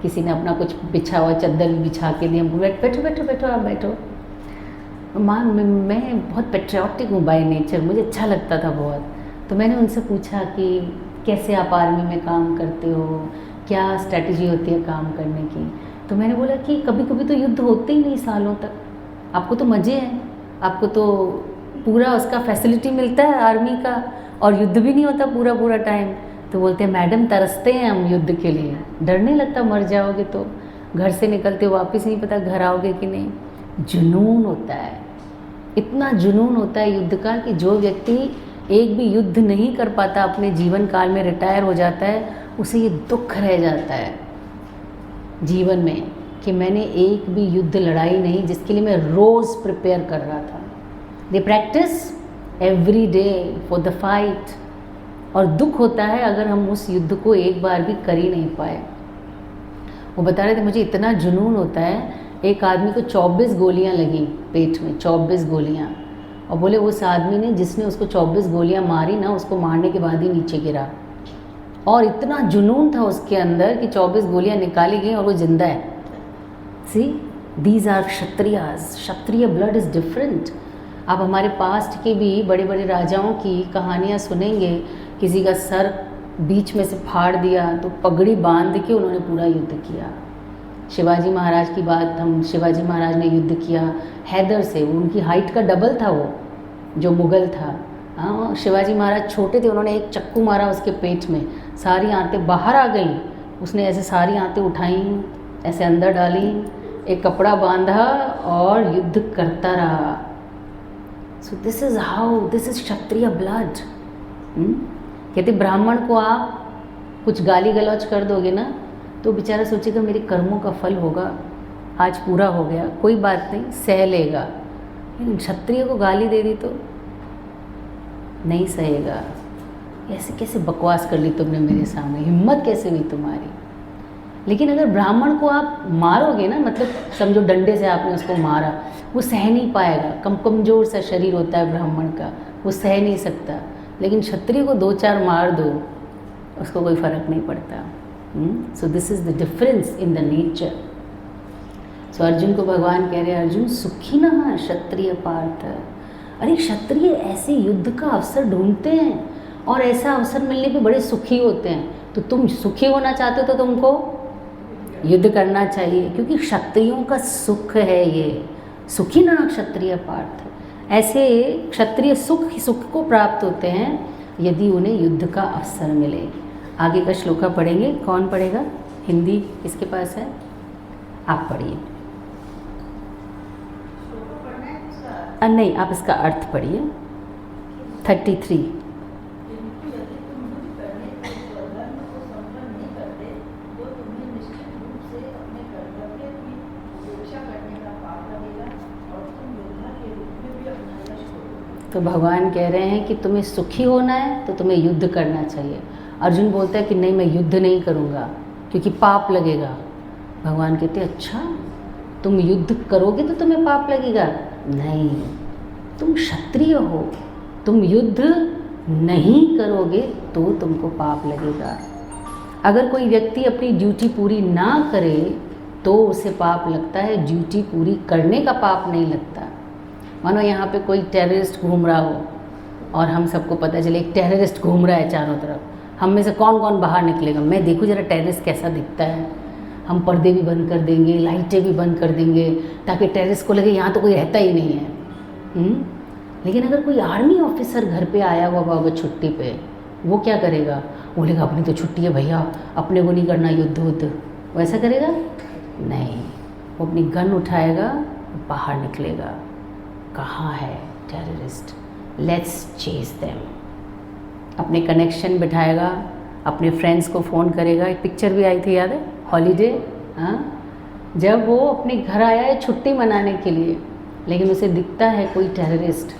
किसी ने अपना कुछ बिछा हुआ चद्दर भी बिछा के दिया। बैठो बैठो बैठो, आप बैठो। माँ मैं बहुत पेट्रियाटिक हूँ बाय नेचर, मुझे अच्छा लगता था बहुत। तो मैंने उनसे पूछा कि कैसे आप आर्मी में काम करते हो, क्या स्ट्रैटेजी होती है काम करने की। तो मैंने बोला कि कभी कभी तो युद्ध होते ही नहीं सालों तक, आपको तो मज़े हैं, आपको तो पूरा उसका फैसिलिटी मिलता है आर्मी का, और युद्ध भी नहीं होता पूरा पूरा टाइम। तो बोलते हैं मैडम तरसते हैं हम युद्ध के लिए, डर नहीं लगता मर जाओगे तो, घर से निकलते हो वापस नहीं पता घर आओगे कि नहीं। जुनून होता है, इतना जुनून होता है युद्ध का कि जो व्यक्ति एक भी युद्ध नहीं कर पाता अपने जीवन काल में रिटायर हो जाता है, उसे ये दुख रह जाता है जीवन में कि मैंने एक भी युद्ध लड़ाई नहीं जिसके लिए मैं रोज़ प्रिपेयर कर रहा था। They practice every day for the fight, और दुख होता है अगर हम उस युद्ध को एक बार भी कर ही नहीं पाए। वो बता रहे थे मुझे इतना जुनून होता है, एक आदमी को 24 गोलियां लगी पेट में, 24 गोलियां, और बोले उस आदमी ने जिसने उसको 24 गोलियां मारी ना, उसको मारने के बाद ही नीचे गिरा। और इतना जुनून था उसके अंदर कि 24 गोलियां निकाली गई और वो जिंदा है। सी, दीज आर क्षत्रियास। क्षत्रिय ब्लड इज़ डिफरेंट। आप हमारे पास्ट के भी बड़े बड़े राजाओं की कहानियाँ सुनेंगे, किसी का सर बीच में से फाड़ दिया तो पगड़ी बांध के उन्होंने पूरा युद्ध किया। शिवाजी महाराज की बात, हम शिवाजी महाराज ने युद्ध किया हैदर से, उनकी हाइट का डबल था वो जो मुग़ल था। हाँ, शिवाजी महाराज छोटे थे, उन्होंने एक चक्कू मारा उसके पेट में, सारी आंतें बाहर आ गईं। उसने ऐसे सारी आंतें उठाई, ऐसे अंदर डाली, एक कपड़ा बांधा और युद्ध करता रहा। सो this is how, this is Kshatriya blood. कहते ब्राह्मण को आप कुछ गाली गलौज कर दोगे ना तो बेचारा सोचेगा मेरे कर्मों का फल होगा, आज पूरा हो गया, कोई बात नहीं, सह लेगा। लेकिन क्षत्रिय को गाली दे दी तो नहीं सहेगा। ऐसे कैसे बकवास कर ली तुमने मेरे सामने, हिम्मत कैसे हुई तुम्हारी। लेकिन अगर ब्राह्मण को आप मारोगे ना, मतलब समझो डंडे से आपने उसको मारा, वो सह नहीं पाएगा, कमज़ोर सा शरीर होता है ब्राह्मण का, वो सह नहीं सकता। लेकिन क्षत्रिय को 2-4 मार दो, उसको कोई फ़र्क नहीं पड़ता। So this is the difference in the nature. So Arjun को भगवान कह रहे हैं, अर्जुन सुखी न क्षत्रिय पार्थ। अरे क्षत्रिय ऐसे युद्ध का अवसर ढूंढते हैं और ऐसा अवसर मिलने पे बड़े सुखी होते हैं। तो तुम सुखी होना चाहते हो तो तुमको युद्ध करना चाहिए, क्योंकि क्षत्रियों का सुख है ये। सुखी ना क्षत्रिय पार्थ। ऐसे क्षत्रिय सुख को प्राप्त होते हैं यदि उन्हें युद्ध का अवसर मिले। आगे का श्लोका पढ़ेंगे। कौन पढ़ेगा? हिंदी किसके पास है? आप पढ़िए। नहीं, आप इसका अर्थ पढ़िए। 33। तो भगवान कह रहे हैं कि तुम्हें सुखी होना है तो तुम्हें युद्ध करना चाहिए। अर्जुन बोलता है कि नहीं, मैं युद्ध नहीं करूँगा क्योंकि पाप लगेगा। भगवान कहते हैं अच्छा, तुम युद्ध करोगे तो तुम्हें पाप लगेगा? नहीं, तुम क्षत्रिय हो, तुम युद्ध नहीं करोगे तो तुमको पाप लगेगा। अगर कोई व्यक्ति अपनी ड्यूटी पूरी ना करे तो उसे पाप लगता है, ड्यूटी पूरी करने का पाप नहीं लगता। मानो यहाँ पे कोई टेररिस्ट घूम रहा हो और हम सबको पता चले एक टेररिस्ट घूम रहा है चारों तरफ, हम में से कौन कौन बाहर निकलेगा? मैं देखूँ जरा टेररिस्ट कैसा दिखता है। हम पर्दे भी बंद कर देंगे, लाइटें भी बंद कर देंगे ताकि टेररिस्ट को लगे यहाँ तो कोई रहता ही नहीं है। लेकिन अगर कोई आर्मी ऑफिसर घर पे आया हुआ होगा छुट्टी पे, वो क्या करेगा? बोलेगा अपनी तो छुट्टी है भैया, अपने को नहीं करना युद्ध। वैसा करेगा? नहीं, वो अपनी गन उठाएगा, बाहर निकलेगा। कहाँ है टेररिस्ट? Let's chase them. अपने कनेक्शन बिठाएगा, अपने फ्रेंड्स को फ़ोन करेगा। एक पिक्चर भी आई थी, याद है, हॉलीडे? हाँ, जब वो अपने घर आया है छुट्टी मनाने के लिए, लेकिन उसे दिखता है कोई टेररिस्ट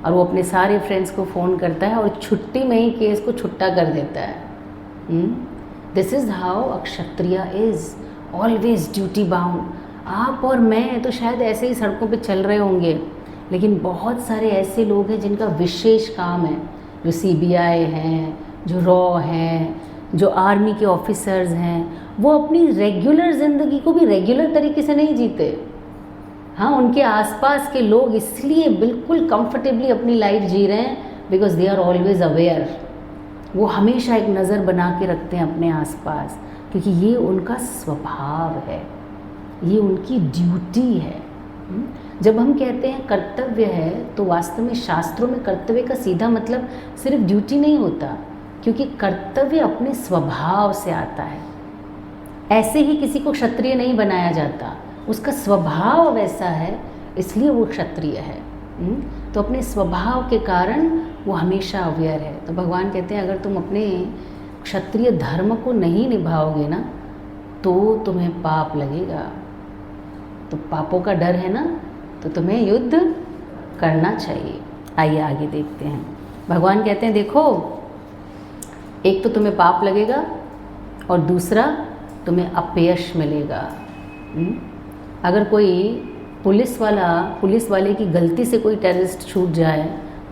और वो अपने सारे फ्रेंड्स को फ़ोन करता है और छुट्टी में ही केस को छुट्टा कर देता है। This is how a Kshatriya is, always duty bound. आप और मैं तो शायद ऐसे ही सड़कों पे चल रहे होंगे, लेकिन बहुत सारे ऐसे लोग हैं जिनका विशेष काम है, जो CBI हैं, जो रॉ हैं, जो आर्मी के ऑफिसर्स हैं। वो अपनी रेगुलर ज़िंदगी को भी रेगुलर तरीके से नहीं जीते। हाँ, उनके आसपास के लोग इसलिए बिल्कुल कंफर्टेबली अपनी लाइफ जी रहे हैं because they are always aware. वो हमेशा एक नज़र बना के रखते हैं अपने आसपास, क्योंकि ये उनका स्वभाव है, ये उनकी ड्यूटी है। जब हम कहते हैं कर्तव्य है तो वास्तव में शास्त्रों में कर्तव्य का सीधा मतलब सिर्फ ड्यूटी नहीं होता, क्योंकि कर्तव्य अपने स्वभाव से आता है। ऐसे ही किसी को क्षत्रिय नहीं बनाया जाता, उसका स्वभाव वैसा है इसलिए वो क्षत्रिय है। तो अपने स्वभाव के कारण वो हमेशा अवेयर है। तो भगवान कहते हैं अगर तुम अपने क्षत्रिय धर्म को नहीं निभाओगे ना तो तुम्हें पाप लगेगा। तो पापों का डर है ना, तो तुम्हें युद्ध करना चाहिए। आइए आगे देखते हैं। भगवान कहते हैं देखो, एक तो तुम्हें पाप लगेगा और दूसरा तुम्हें अपयश मिलेगा। अगर कोई पुलिस वाले की गलती से कोई टेररिस्ट छूट जाए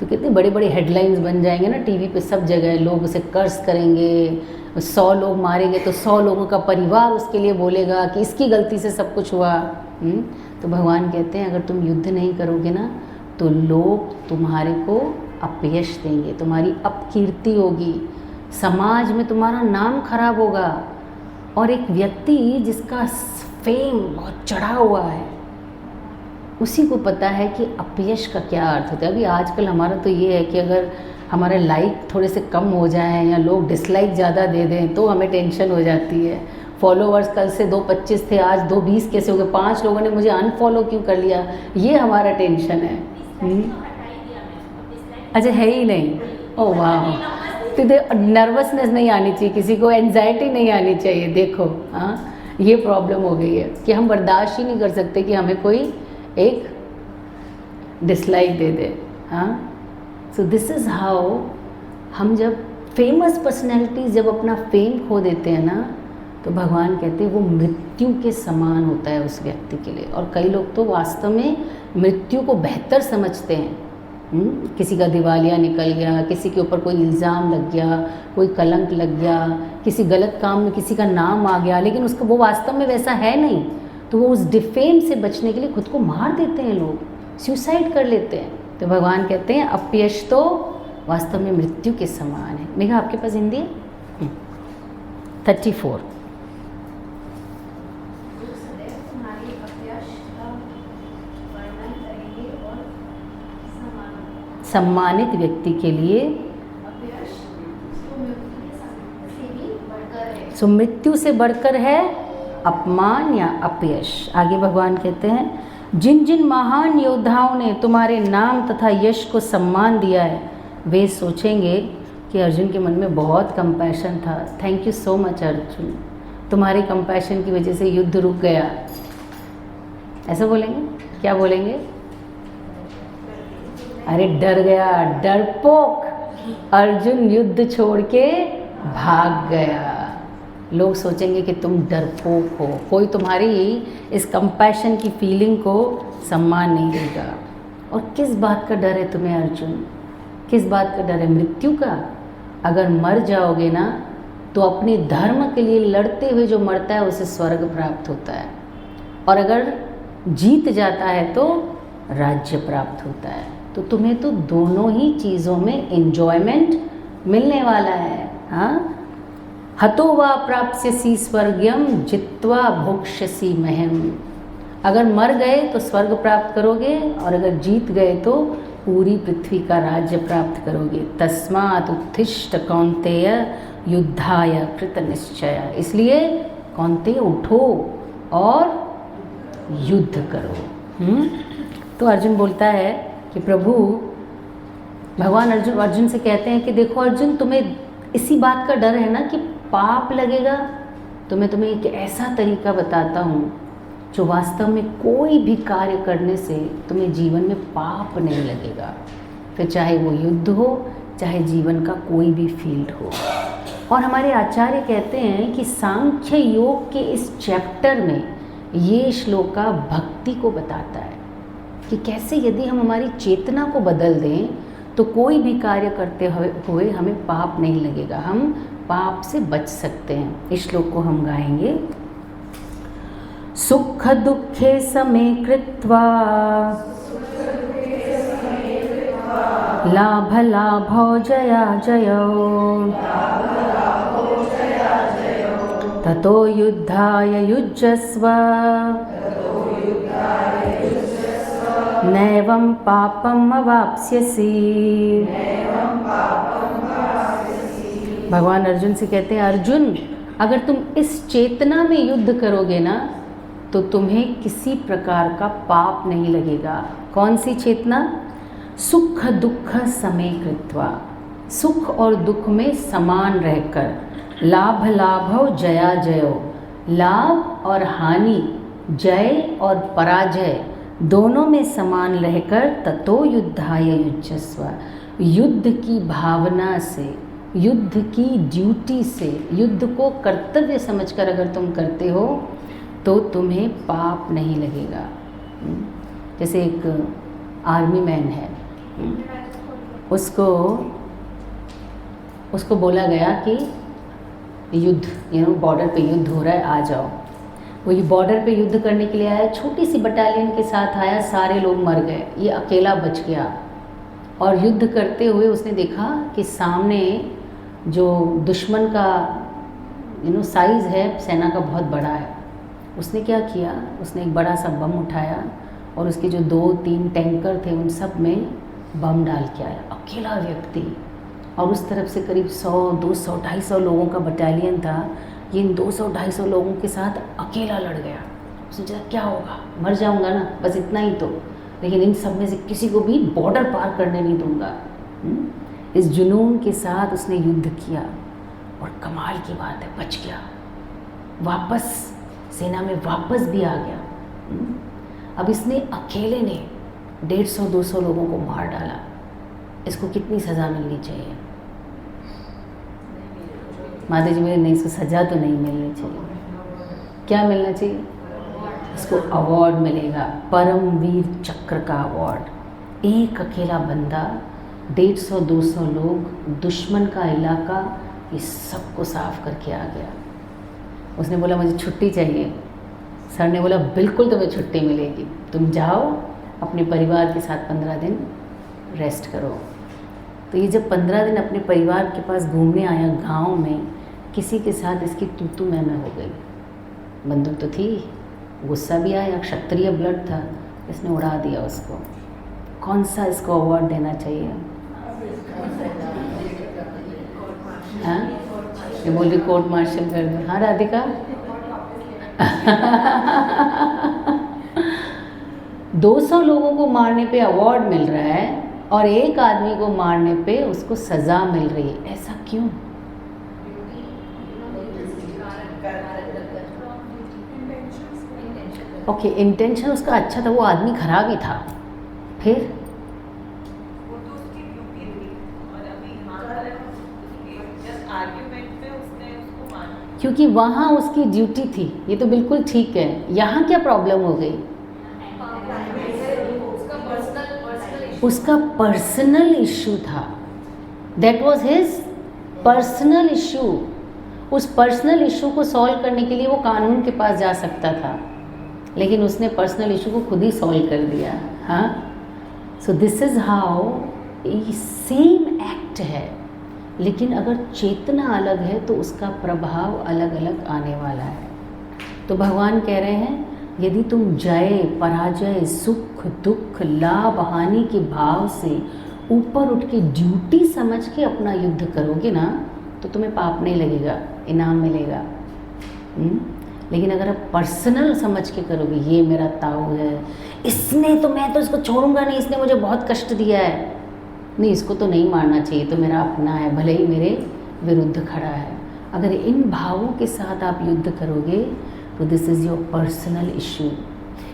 तो कितने बड़े बड़े हेडलाइंस बन जाएंगे ना, टीवी पे सब जगह लोग उसे कर्स करेंगे, 100 लोग मारे गए तो 100 लोगों का परिवार उसके लिए बोलेगा कि इसकी गलती से सब कुछ हुआ। तो भगवान कहते हैं अगर तुम युद्ध नहीं करोगे ना तो लोग तुम्हारे को अपयश देंगे, तुम्हारी अपकीर्ति होगी, समाज में तुम्हारा नाम खराब होगा। और एक व्यक्ति जिसका फेम बहुत चढ़ा हुआ है उसी को पता है कि अपयश का क्या अर्थ होता है। अभी आजकल हमारा तो ये है कि अगर हमारे लाइक थोड़े से कम हो जाएं या लोग डिसलाइक ज़्यादा दे दें तो हमें टेंशन हो जाती है। फॉलोवर्स कल से 225 थे, आज 220 कैसे हो गए, 5 लोगों ने मुझे अनफॉलो क्यों कर लिया, ये हमारा टेंशन है। अच्छा है ही नहीं, ओह वाह, तो नर्वसनेस नहीं आनी चाहिए किसी को, एंजाइटी नहीं आनी चाहिए। देखो हाँ, ये प्रॉब्लम हो गई है कि हम बर्दाश्त ही नहीं कर सकते कि हमें कोई एक डिसलाइक दे दे। हाँ, सो दिस इज़ हाउ हम जब फेमस पर्सनैलिटीज़ जब अपना फेम खो देते हैं ना तो भगवान कहते हैं वो मृत्यु के समान होता है उस व्यक्ति के लिए। और कई लोग तो वास्तव में मृत्यु को बेहतर समझते हैं। किसी का दिवालिया निकल गया, किसी के ऊपर कोई इल्ज़ाम लग गया, कोई कलंक लग गया, किसी गलत काम में किसी का नाम आ गया, लेकिन उसका वो वास्तव में वैसा है नहीं, तो वो उस डिफेम से बचने के लिए खुद को मार देते हैं, लोग सुसाइड कर लेते हैं। तो भगवान कहते हैं अपयश तो वास्तव में मृत्यु के समान है। मेघा आपके पास हिंदी है? 34। सम्मानित व्यक्ति के लिए सो मृत्यु से बढ़कर है अपमान या अपयश। आगे भगवान कहते हैं जिन जिन महान योद्धाओं ने तुम्हारे नाम तथा यश को सम्मान दिया है वे सोचेंगे कि अर्जुन के मन में बहुत कंपैशन था। Thank you so much Arjun, तुम्हारे कंपैशन की वजह से युद्ध रुक गया। ऐसा बोलेंगे? क्या बोलेंगे? अरे डर गया, डरपोक अर्जुन युद्ध छोड़ के भाग गया। लोग सोचेंगे कि तुम डरपोक हो, कोई तुम्हारी इस कंपैशन की फीलिंग को सम्मान नहीं देगा। और किस बात का डर है तुम्हें अर्जुन? किस बात का डर है? मृत्यु का। अगर मर जाओगे ना तो अपने धर्म के लिए लड़ते हुए जो मरता है उसे स्वर्ग प्राप्त होता है, और अगर जीत जाता है तो राज्य प्राप्त होता है। तो तुम्हें तो दोनों ही चीज़ों में एंजॉयमेंट मिलने वाला है। हाँ, हतो वा प्राप्स्यसि स्वर्गम जित्वा भोक्ष्यसि मह्यम। अगर मर गए तो स्वर्ग प्राप्त करोगे, और अगर जीत गए तो पूरी पृथ्वी का राज्य प्राप्त करोगे। तस्मात् उत्तिष्ठ कौन्तेय युद्धाय कृत निश्चय। इसलिए कौन्तेय उठो और युद्ध करो। तो अर्जुन बोलता है कि प्रभु, भगवान अर्जुन से कहते हैं कि देखो अर्जुन, तुम्हें इसी बात का डर है ना कि पाप लगेगा, तो मैं तुम्हें एक ऐसा तरीका बताता हूँ जो वास्तव में कोई भी कार्य करने से तुम्हें जीवन में पाप नहीं लगेगा, फिर चाहे वो युद्ध हो चाहे जीवन का कोई भी फील्ड हो। और हमारे आचार्य कहते हैं कि सांख्य योग के इस चैप्टर में ये श्लोका भक्ति को बताता है कि कैसे यदि हम हमारी चेतना को बदल दें तो कोई भी कार्य करते हुए हमें पाप नहीं लगेगा, हम पाप से बच सकते हैं। इस श्लोक को हम गाएंगे। सुख दुखे समे कृत्वा लाभ लाभो जया जयो ततो युद्धाय युज्यस्व नैवं पापम अवाप्स्यसि। भगवान अर्जुन से कहते हैं अर्जुन, अगर तुम इस चेतना में युद्ध करोगे ना तो तुम्हें किसी प्रकार का पाप नहीं लगेगा। कौन सी चेतना? सुख दुख समे कृत्वा, सुख और दुख में समान रहकर, लाभ लाभो जया जयो, लाभ और हानि, जय और पराजय दोनों में समान रहकर, ततो युद्धाय युज्यस्व, युद्ध की भावना से, युद्ध की ड्यूटी से, युद्ध को कर्तव्य समझकर अगर तुम करते हो तो तुम्हें पाप नहीं लगेगा। जैसे एक आर्मी मैन है, उसको बोला गया कि युद्ध, बॉर्डर पे युद्ध हो रहा है, आ जाओ। वो ये बॉर्डर पे युद्ध करने के लिए आया, छोटी सी बटालियन के साथ आया, सारे लोग मर गए, ये अकेला बच गया। और युद्ध करते हुए उसने देखा कि सामने जो दुश्मन का साइज़ है सेना का बहुत बड़ा है। उसने क्या किया, उसने एक बड़ा सा बम उठाया और उसके जो 2-3 टैंकर थे उन सब में बम डाल के आया, अकेला व्यक्ति। और उस तरफ से करीब 100, 200, 250 लोगों का बटालियन था। ये इन 200, 250 लोगों के साथ अकेला लड़ गया। उसने सोचा क्या होगा, मर जाऊंगा ना, बस इतना ही तो, लेकिन इन सब में से किसी को भी बॉर्डर पार करने नहीं दूंगा। इस जुनून के साथ उसने युद्ध किया और कमाल की बात है, बच गया, वापस सेना में वापस भी आ गया। अब इसने अकेले ने 150-200 लोगों को मार डाला। इसको कितनी सज़ा मिलनी चाहिए? माता जी मेरे नहीं, इसको सज़ा तो नहीं मिलनी चाहिए। क्या मिलना चाहिए? इसको अवार्ड मिलेगा, परमवीर चक्र का अवार्ड। एक अकेला बंदा 150-200 लोग, दुश्मन का इलाका, ये सबको साफ करके आ गया। उसने बोला मुझे छुट्टी चाहिए। सर ने बोला बिल्कुल तुम्हें छुट्टी मिलेगी, तुम जाओ अपने परिवार के साथ 15 दिन रेस्ट करो। तो ये जब 15 दिन अपने परिवार के पास घूमने आया गांव में, किसी के साथ इसकी तू मैं हो गई। बंदूक तो थी, गुस्सा भी आया, क्षत्रिय ब्लड था, इसने उड़ा दिया उसको। कौन सा इसको अवार्ड देना चाहिए? हाँ, ये बोल रही कोर्ट मार्शल कर दो। हाँ राधिका 200 लोगों को मारने पे अवार्ड मिल रहा है और एक आदमी को मारने पे उसको सज़ा मिल रही है, ऐसा क्यों? ओके, इंटेंशन उसका अच्छा था, वो आदमी खराब ही था। फिर वो तो उसकी ड्यूटी थी और अभी जस्ट आर्ग्यूमेंट में उसने उसको माना, क्योंकि वहाँ उसकी ड्यूटी थी, ये तो बिल्कुल ठीक है। यहाँ क्या प्रॉब्लम हो गई? उसका पर्सनल इशू था, that was his personal issue. उस पर्सनल इशू को सॉल्व करने के लिए वो कानून के पास जा सकता था, लेकिन उसने पर्सनल इशू को खुद ही सॉल्व कर दिया। हाँ, सो this is how same act है, लेकिन अगर चेतना अलग है तो उसका प्रभाव अलग अलग आने वाला है। तो भगवान कह रहे हैं यदि तुम जय पराजय सुख दुख लाभ हानि के भाव से ऊपर उठ के ड्यूटी समझ के अपना युद्ध करोगे ना, तो तुम्हें पाप नहीं लगेगा, इनाम मिलेगा। लेकिन अगर आप पर्सनल समझ के करोगे, ये मेरा ताऊ है, इसने तो, मैं तो इसको छोड़ूंगा नहीं, इसने मुझे बहुत कष्ट दिया है, नहीं इसको तो नहीं मारना चाहिए, तो मेरा अपना है, भले ही मेरे विरुद्ध खड़ा है। अगर इन भावों के साथ आप युद्ध करोगे तो this is your personal issue.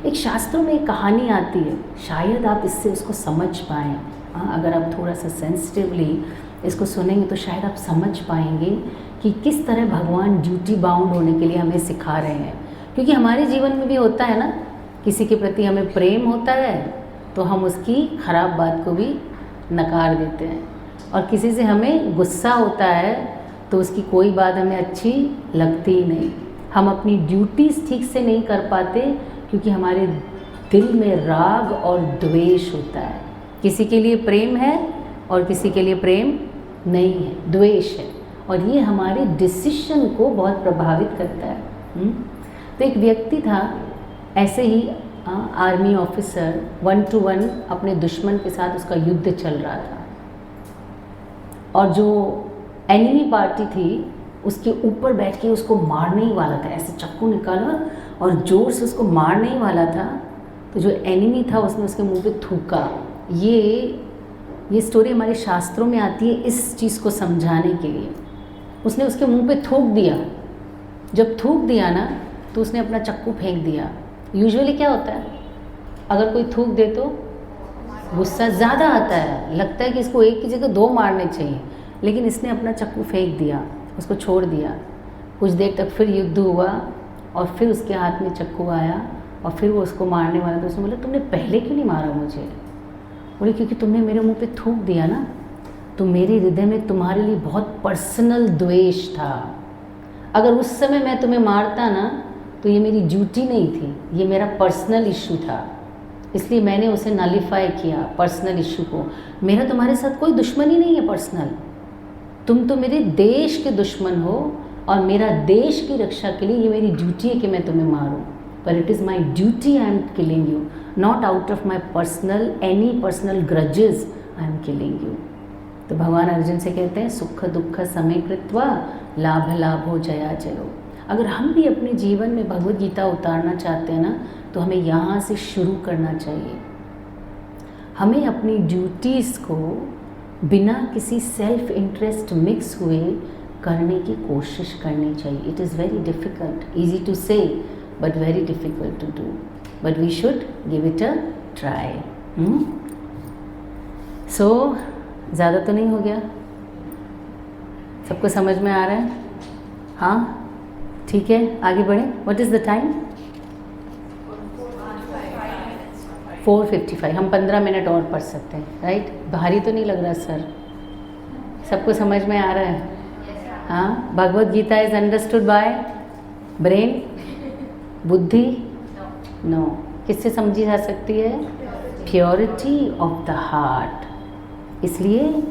एक शास्त्रों में एक कहानी आती है, शायद आप इससे उसको समझ पाएँ। अगर आप थोड़ा सा सेंसिटिवली इसको सुनेंगे तो शायद आप समझ पाएंगे कि किस तरह भगवान ड्यूटी बाउंड होने के लिए हमें सिखा रहे हैं। क्योंकि हमारे जीवन में भी होता है ना, किसी के प्रति हमें प्रेम होता है तो हम उसकी खराब बात को भी नकार देते हैं, और किसी से हमें गुस्सा होता है तो उसकी कोई बात हमें अच्छी लगती ही नहीं। हम अपनी ड्यूटीज़ ठीक से नहीं कर पाते क्योंकि हमारे दिल में राग और द्वेष होता है। किसी के लिए प्रेम है और किसी के लिए प्रेम नहीं है, द्वेष है, और ये हमारे डिसीजन को बहुत प्रभावित करता है। तो एक व्यक्ति था ऐसे ही, आर्मी ऑफिसर, 1 to 1 अपने दुश्मन के साथ उसका युद्ध चल रहा था, और जो एनिमी पार्टी थी उसके ऊपर बैठ के उसको मारने ही वाला था, ऐसे चाकू निकाला और ज़ोर से उसको मारने ही वाला था। तो जो एनिमी था उसने उसके मुंह पे थूका। ये स्टोरी हमारे शास्त्रों में आती है इस चीज़ को समझाने के लिए। उसने उसके मुंह पे थूक दिया। जब थूक दिया ना तो उसने अपना चक्कू फेंक दिया। यूजुअली क्या होता है, अगर कोई थूक दे तो गुस्सा ज़्यादा आता है, लगता है कि इसको एक की जगह 2 मारने चाहिए, लेकिन इसने अपना चक्कू फेंक दिया, उसको छोड़ दिया। कुछ देर तक फिर युद्ध हुआ और फिर उसके हाथ में चक्कू आया और फिर वो उसको मारने वाला था। उसने बोला तुमने पहले क्यों नहीं मारा मुझे? बोले क्योंकि तुमने मेरे मुंह पे थूक दिया ना, तो मेरे हृदय में तुम्हारे लिए बहुत पर्सनल द्वेष था। अगर उस समय मैं तुम्हें मारता ना तो ये मेरी ड्यूटी नहीं थी, ये मेरा पर्सनल इशू था, इसलिए मैंने उसे नलिफाई किया पर्सनल इशू को। मेरा तुम्हारे साथ कोई दुश्मनी नहीं है पर्सनल, तुम तो मेरे देश के दुश्मन हो और मेरा देश की रक्षा के लिए ये मेरी ड्यूटी है कि मैं तुम्हें मारूं, पर it is my duty I am killing you, not out of my personal any personal grudges I am killing you. तो भगवान अर्जुन से कहते हैं सुख दुख समय कृत्वा लाभ लाभो जया जयो। अगर हम भी अपने जीवन में भगवद गीता उतारना चाहते हैं ना तो हमें यहाँ से शुरू करना चाहिए। हमें अपनी ड्यूटीज़ को बिना किसी सेल्फ इंटरेस्ट मिक्स हुए करने की कोशिश करनी चाहिए। It is very difficult, easy to say but very difficult to do, but we should give it a try. So ज़्यादा तो नहीं हो गया? सबको समझ में आ रहा है? हाँ ठीक है, आगे बढ़ें। What is the time? 4:55। हम 15 मिनट और पढ़ सकते हैं, राइट? भारी तो नहीं लग रहा सर? सबको समझ में आ रहा है? हाँ, Bhagavad Gita is understood by brain, बुद्धि? नो। किससे समझी जा सकती है? Purity of the heart. इसलिए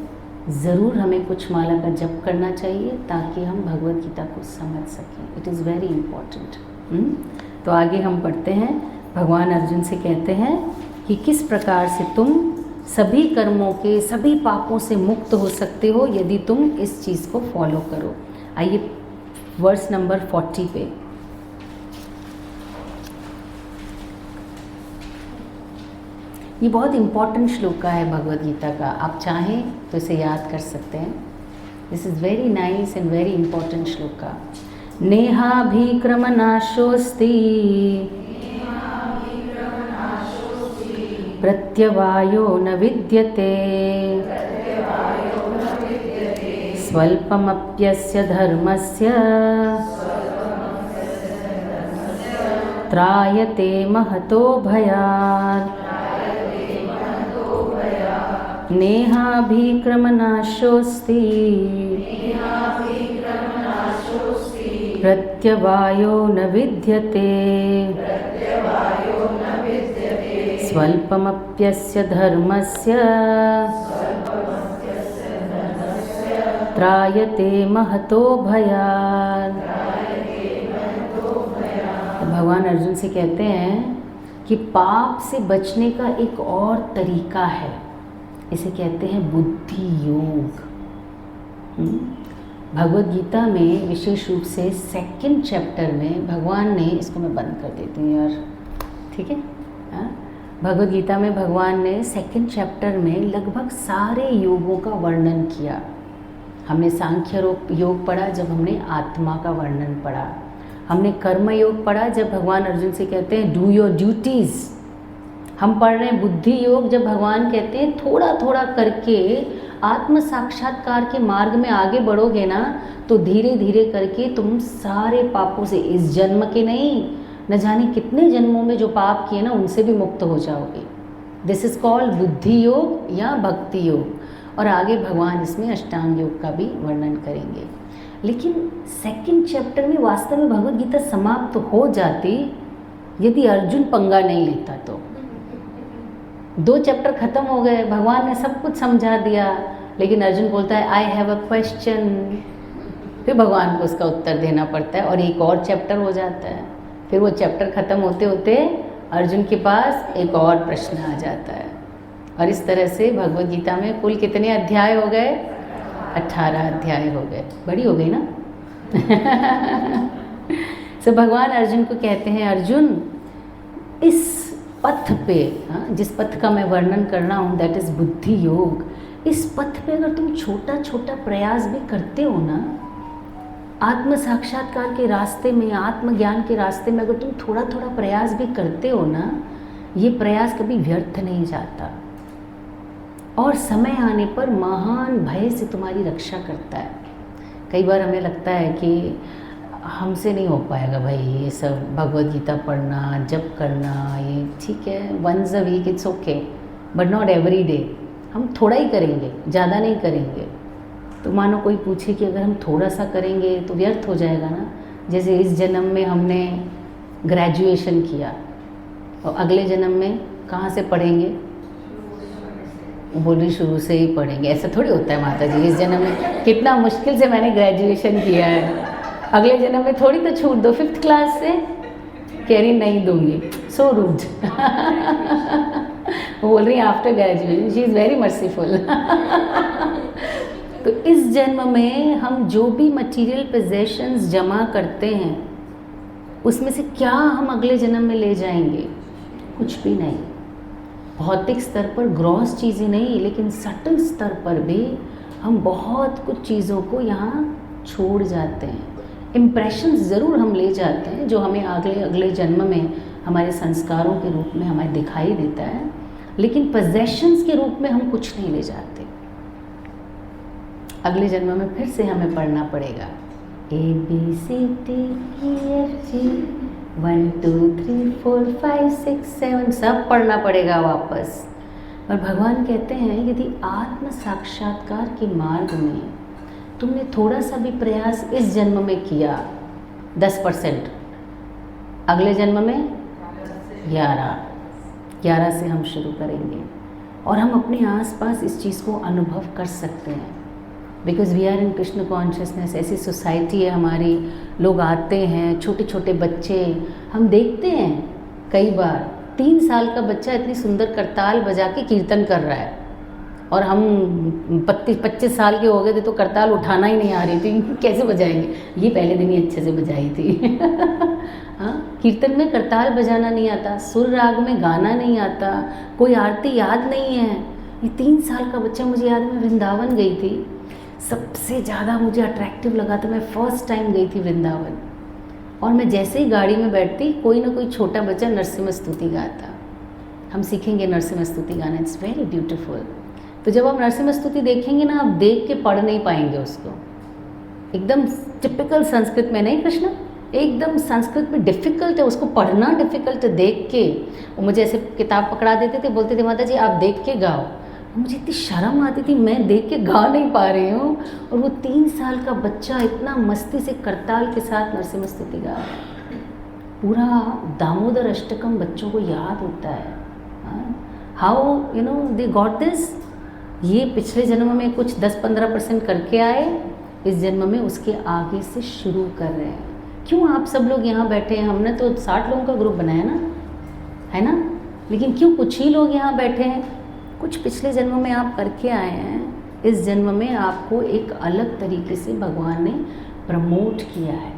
ज़रूर हमें कुछ माला का जप करना चाहिए ताकि हम भगवद गीता को समझ सकें। It is very important. तो आगे हम पढ़ते हैं। भगवान अर्जुन से कहते हैं कि किस प्रकार से तुम सभी कर्मों के, सभी पापों से मुक्त हो सकते हो यदि तुम इस चीज़ को फॉलो करो। आइए वर्स नंबर 40 पे। ये बहुत इम्पॉर्टेंट श्लोका है भगवद गीता का, आप चाहें तो इसे याद कर सकते हैं। This is very nice and very important श्लोका। नेहाभिक्रमनाशोऽस्ति प्रत्यवायो न विद्यते स्वल्पमप्यस्य धर्मस्य त्रायते महतो भयात्। नेहाभिक्रमनाशोऽस्ति प्रत्यवायो न विद्यते स्वल्पमप्यस्य धर्मस्य त्रायते महतो भयात्। भगवान अर्जुन से कहते हैं कि पाप से बचने का एक और तरीका है, इसे कहते हैं बुद्धि योग। भगवद गीता में विशेष रूप से 2nd चैप्टर में भगवान ने, इसको मैं बंद कर देती हूँ यार, ठीक है? भगवद गीता में भगवान ने 2nd चैप्टर में लगभग सारे योगों का वर्णन किया। हमने सांख्य योग पढ़ा जब हमने आत्मा का वर्णन पढ़ा, हमने कर्म योग पढ़ा जब भगवान अर्जुन से कहते हैं डू योर ड्यूटीज़। हम पढ़ रहे हैं बुद्धि योग जब भगवान कहते हैं थोड़ा थोड़ा करके आत्म साक्षात्कार के मार्ग में आगे बढ़ोगे ना तो धीरे धीरे करके तुम सारे पापों से, इस जन्म के नहीं, न जाने कितने जन्मों में जो पाप किए ना उनसे भी मुक्त हो जाओगे। दिस इज़ कॉल्ड बुद्धि योग या भक्ति योग। और आगे भगवान इसमें अष्टांग योग का भी वर्णन करेंगे। लेकिन 2nd चैप्टर में वास्तव में भगवद गीता समाप्त हो जाती यदि अर्जुन पंगा नहीं लेता तो। 2 चैप्टर खत्म हो गए, भगवान ने सब कुछ समझा दिया, लेकिन अर्जुन बोलता है आई हैव अ क्वेश्चन। फिर भगवान को उसका उत्तर देना पड़ता है और एक और चैप्टर हो जाता है। फिर वो चैप्टर ख़त्म होते होते अर्जुन के पास एक और प्रश्न आ जाता है। और इस तरह से भगवद गीता में कुल कितने अध्याय हो गए? 18 अध्याय हो गए। बड़ी हो गई ना? सो भगवान अर्जुन को कहते हैं अर्जुन, इस पथ पे, जिस पथ का मैं वर्णन कर रहा हूँ दैट इज़ बुद्धि योग, इस पथ पे अगर तुम छोटा छोटा प्रयास भी करते हो ना, आत्म साक्षात्कार के रास्ते में, आत्मज्ञान के रास्ते में अगर तुम थोड़ा थोड़ा प्रयास भी करते हो ना, ये प्रयास कभी व्यर्थ नहीं जाता और समय आने पर महान भय से तुम्हारी रक्षा करता है। कई बार हमें लगता है कि हमसे नहीं हो पाएगा भाई ये सब भगवद गीता पढ़ना, जप करना, ये ठीक है, once a week it's okay, but not every day. हम थोड़ा ही करेंगे, ज़्यादा नहीं करेंगे। तो मानो कोई पूछे कि अगर हम थोड़ा सा करेंगे तो व्यर्थ हो जाएगा ना। जैसे इस जन्म में हमने ग्रेजुएशन किया और अगले जन्म में कहाँ से पढ़ेंगे? वो बोल रही शुरू से ही पढ़ेंगे। ऐसा थोड़ी होता है माता जी। इस जन्म में कितना मुश्किल से मैंने ग्रेजुएशन किया है, अगले जन्म में थोड़ी तो छूट दो 5th क्लास से। कह रही नहीं दूंगी, सो रूड। वो बोल रही after graduation she is very merciful. तो इस जन्म में हम जो भी मटेरियल पोजेशंस जमा करते हैं उसमें से क्या हम अगले जन्म में ले जाएंगे? कुछ भी नहीं। भौतिक स्तर पर ग्रॉस चीज़ें नहीं, लेकिन सटल स्तर पर भी हम बहुत कुछ चीज़ों को यहाँ छोड़ जाते हैं। इम्प्रेशंस ज़रूर हम ले जाते हैं जो हमें अगले जन्म में हमारे संस्कारों के रूप में हमें दिखाई देता है, लेकिन पोजेशंस के रूप में हम कुछ नहीं ले जाते। अगले जन्म में फिर से हमें पढ़ना पड़ेगा ABCDEFG 1 2 3 4 5 6 7 सब पढ़ना पड़ेगा वापस। और भगवान कहते हैं यदि आत्म साक्षात्कार के मार्ग में तुमने थोड़ा सा भी प्रयास इस जन्म में किया 10%, अगले जन्म में 11 से हम शुरू करेंगे और हम अपने आसपास इस चीज़ को अनुभव कर सकते हैं। Because we are in Krishna consciousness. ऐसी सोसाइटी है हमारी, लोग आते हैं, छोटे छोटे बच्चे, हम देखते हैं कई बार 3 साल का बच्चा इतनी सुंदर करताल बजा के कीर्तन कर रहा है और हम 25 साल के हो गए थे तो करताल उठाना ही नहीं आ रही थी, कैसे बजाएंगे? ये पहले दिन ही अच्छे से बजाई थी। हाँ, कीर्तन में करताल बजाना नहीं आता, सुर राग में गाना नहीं आता, कोई आरती याद नहीं है। ये 3 साल का बच्चा, मुझे याद है मैं वृंदावन गई थी, सबसे ज़्यादा मुझे अट्रैक्टिव लगा था, मैं फर्स्ट टाइम गई थी वृंदावन, और मैं जैसे ही गाड़ी में बैठती कोई ना कोई छोटा बच्चा नरसिम्हा स्तुति गाता। हम सीखेंगे नरसिम्हा स्तुति गाना, इट्स वेरी ब्यूटीफुल। तो जब आप नरसिम्हा स्तुति देखेंगे ना, आप देख के पढ़ नहीं पाएंगे उसको, एकदम टिपिकल संस्कृत में नहीं कृष्ण, एकदम संस्कृत में डिफ़िकल्ट है, उसको पढ़ना डिफ़िकल्ट है देख के। वो मुझे ऐसे किताब पकड़ा देते थे, बोलते थे माता जी आप देख के गाओ। मुझे इतनी शर्म आती थी, मैं देख के गा नहीं पा रही हूँ, और वो 3 साल का बच्चा इतना मस्ती से करताल के साथ नरसिम्हा स्तुति गा रहा है। पूरा दामोदर अष्टकम बच्चों को याद होता है। How you know they got this? ये पिछले जन्म में कुछ 10-15% करके आए, इस जन्म में उसके आगे से शुरू कर रहे हैं। क्यों आप सब लोग यहाँ बैठे हैं? हमने तो 60 लोगों का ग्रुप बनाया ना, है ना? लेकिन क्यों कुछ ही लोग यहाँ बैठे हैं? कुछ पिछले जन्म में आप करके आए हैं, इस जन्म में आपको एक अलग तरीके से भगवान ने प्रमोट किया है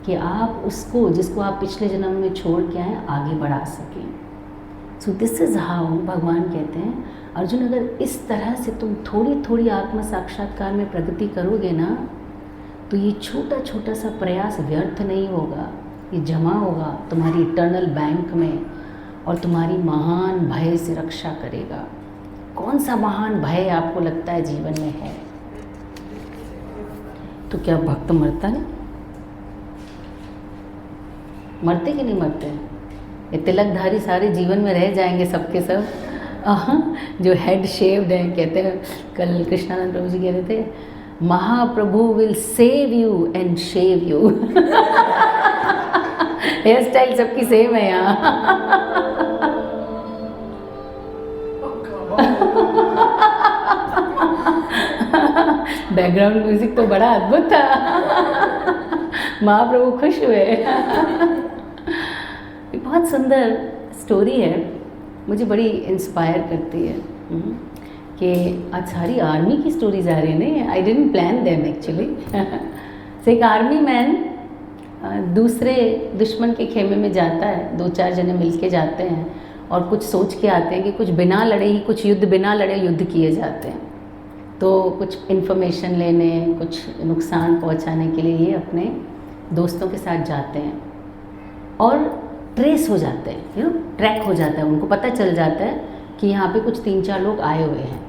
कि आप उसको, जिसको आप पिछले जन्म में छोड़ के आए, आगे बढ़ा सकें। सो दिस इज़ हाउ भगवान कहते हैं अर्जुन, अगर इस तरह से तुम थोड़ी थोड़ी आत्म साक्षात्कार में प्रगति करोगे ना, तो ये छोटा छोटा सा प्रयास व्यर्थ नहीं होगा, ये जमा होगा तुम्हारी इटर्नल बैंक में और तुम्हारी महान भय से रक्षा करेगा। कौन सा महान भय आपको लगता है जीवन में है? तो क्या भक्त मरता नहीं? मरते कि नहीं मरते? ये तिलकधारी सारे जीवन में रह जाएंगे सबके सब। जो हेड शेव्ड हैं, कहते हैं, कल कृष्णानंद प्रभु जी कह रहे थे, Mahaprabhu will save you and shave you. Hair style सबकी सेम है यहाँ। बैकग्राउंड म्यूजिक तो बड़ा अद्भुत था। महाप्रभु खुश हुए। बहुत सुंदर स्टोरी है, मुझे बड़ी इंस्पायर करती है कि आज सारी आर्मी की स्टोरीज आ रही है। नहीं, I didn't plan them actually. तो एक आर्मी मैन दूसरे दुश्मन के खेमे में जाता है, 2-4 जने मिलके जाते हैं और कुछ सोच के आते हैं कि कुछ बिना लड़े ही, कुछ युद्ध बिना लड़े युद्ध किए जाते हैं। तो कुछ इन्फॉर्मेशन लेने, कुछ नुकसान पहुंचाने के लिए ये अपने दोस्तों के साथ जाते हैं और ट्रेस हो जाते हैं, ट्रैक हो जाता है, उनको पता चल जाता है कि यहाँ पे कुछ 3-4 लोग आए हुए हैं।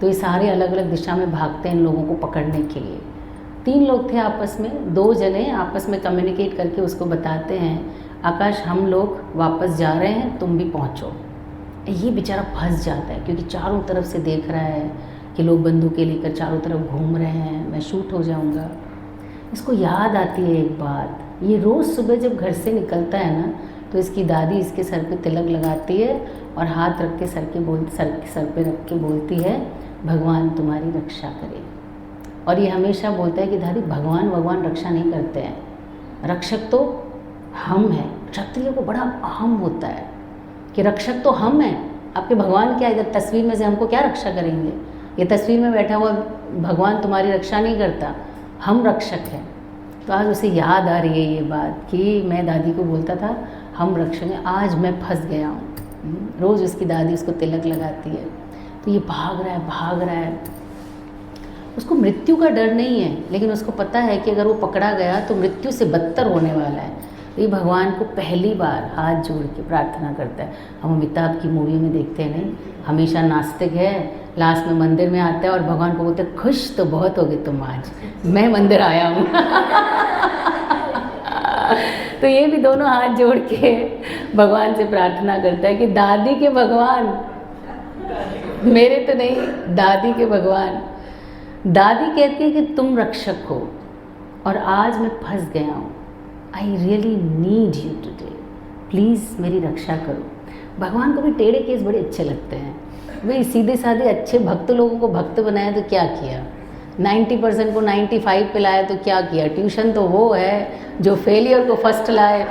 तो ये सारे अलग अलग दिशा में भागते हैं इन लोगों को पकड़ने के लिए। 3 लोग थे आपस में, 2 जने आपस में कम्युनिकेट करके उसको बताते हैं, आकाश हम लोग वापस जा रहे हैं, तुम भी पहुँचो। ये बेचारा फंस जाता है क्योंकि चारों तरफ से देख रहा है कि लोग बंदूकें लेकर चारों तरफ घूम रहे हैं, मैं शूट हो जाऊंगा। इसको याद आती है एक बात, ये रोज़ सुबह जब घर से निकलता है ना, तो इसकी दादी इसके सर पे तिलक लगाती है और हाथ रख के सर पे रख के बोलती है, भगवान तुम्हारी रक्षा करे। और ये हमेशा बोलता है कि दादी भगवान रक्षा नहीं करते हैं, रक्षक तो हम हैं। क्षत्रिय को बड़ा अहम होता है कि रक्षक तो हम हैं, आपके भगवान क्या इधर तस्वीर में से हमको क्या रक्षा करेंगे? ये तस्वीर में बैठा हुआ भगवान तुम्हारी रक्षा नहीं करता, हम रक्षक हैं। तो आज उसे याद आ रही है ये बात कि मैं दादी को बोलता था हम रक्षक हैं, आज मैं फंस गया हूँ। रोज़ उसकी दादी उसको तिलक लगाती है, तो ये भाग रहा है। उसको मृत्यु का डर नहीं है, लेकिन उसको पता है कि अगर वो पकड़ा गया तो मृत्यु से बदतर होने वाला है। तो ये भगवान को पहली बार हाथ जोड़ के प्रार्थना करता है। हम अमिताभ की मूवी में देखते हैं नहीं, हमेशा नास्तिक है, लास्ट में मंदिर में आता है और भगवान को बोलते खुश तो बहुत हो गए तुम, आज मैं मंदिर आया हूँ। तो ये भी दोनों हाथ जोड़ के भगवान से प्रार्थना करता है कि दादी के भगवान, मेरे तो नहीं, दादी के भगवान। दादी कहती है कि तुम रक्षक हो और आज मैं फंस गया हूँ, I really need you today, please मेरी रक्षा करो। भगवान को भी टेढ़े केस बड़े अच्छे लगते हैं। भाई सीधे साधे अच्छे भक्त लोगों को भक्त बनाया तो क्या किया, 90% को 95 पे लाया तो क्या किया। ट्यूशन तो वो है जो फेलियर को फर्स्ट लाए,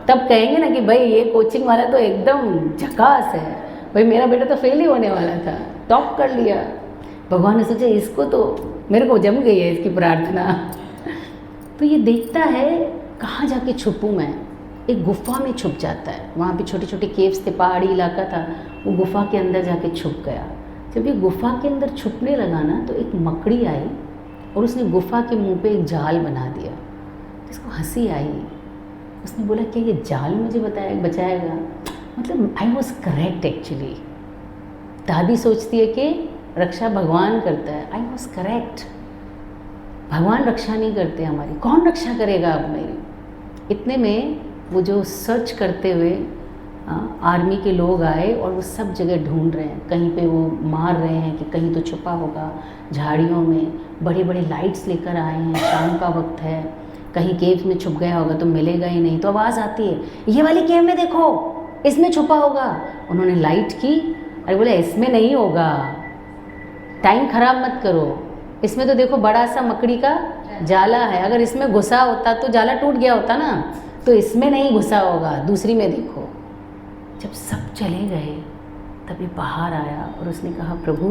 तब कहेंगे ना कि भाई ये कोचिंग वाला तो एकदम झकास है, भाई मेरा बेटा तो फेल ही होने वाला था, टॉप कर लिया। भगवान ने सोचा इसको तो मेरे को जम गई है इसकी प्रार्थना। तो ये देखता है कहाँ जाके छुपूँ मैं, एक गुफा में छुप जाता है। वहाँ पे छोटे छोटे केव्स थे, पहाड़ी इलाका था, वो गुफा के अंदर जाके छुप गया। जब ये गुफा के अंदर छुपने लगा ना, तो एक मकड़ी आई और उसने गुफा के मुंह पे एक जाल बना दिया। इसको हंसी आई, उसने बोला क्या ये जाल मुझे बचाएगा? मतलब आई वॉज करेक्ट एक्चुअली। दादी सोचती है कि रक्षा भगवान करता है, आई वॉज करेक्ट। भगवान रक्षा नहीं करते हमारी, कौन रक्षा करेगा अब मेरी? इतने में वो जो सर्च करते हुए आर्मी के लोग आए और वो सब जगह ढूंढ रहे हैं, कहीं पे वो मार रहे हैं कि कहीं तो छुपा होगा झाड़ियों में, बड़े बड़े लाइट्स लेकर आए हैं, शाम का वक्त है, कहीं केव में छुप गया होगा तो मिलेगा ही नहीं। तो आवाज़ आती है ये वाली केव में देखो, इसमें छुपा होगा। उन्होंने लाइट की, अरे बोले इसमें नहीं होगा, टाइम ख़राब मत करो, इसमें तो देखो बड़ा सा मकड़ी का जाला है, अगर इसमें घुसा होता तो जाला टूट गया होता ना, तो इसमें नहीं घुसा होगा, दूसरी में देखो। जब सब चले गए तब ये बाहर आया और उसने कहा प्रभु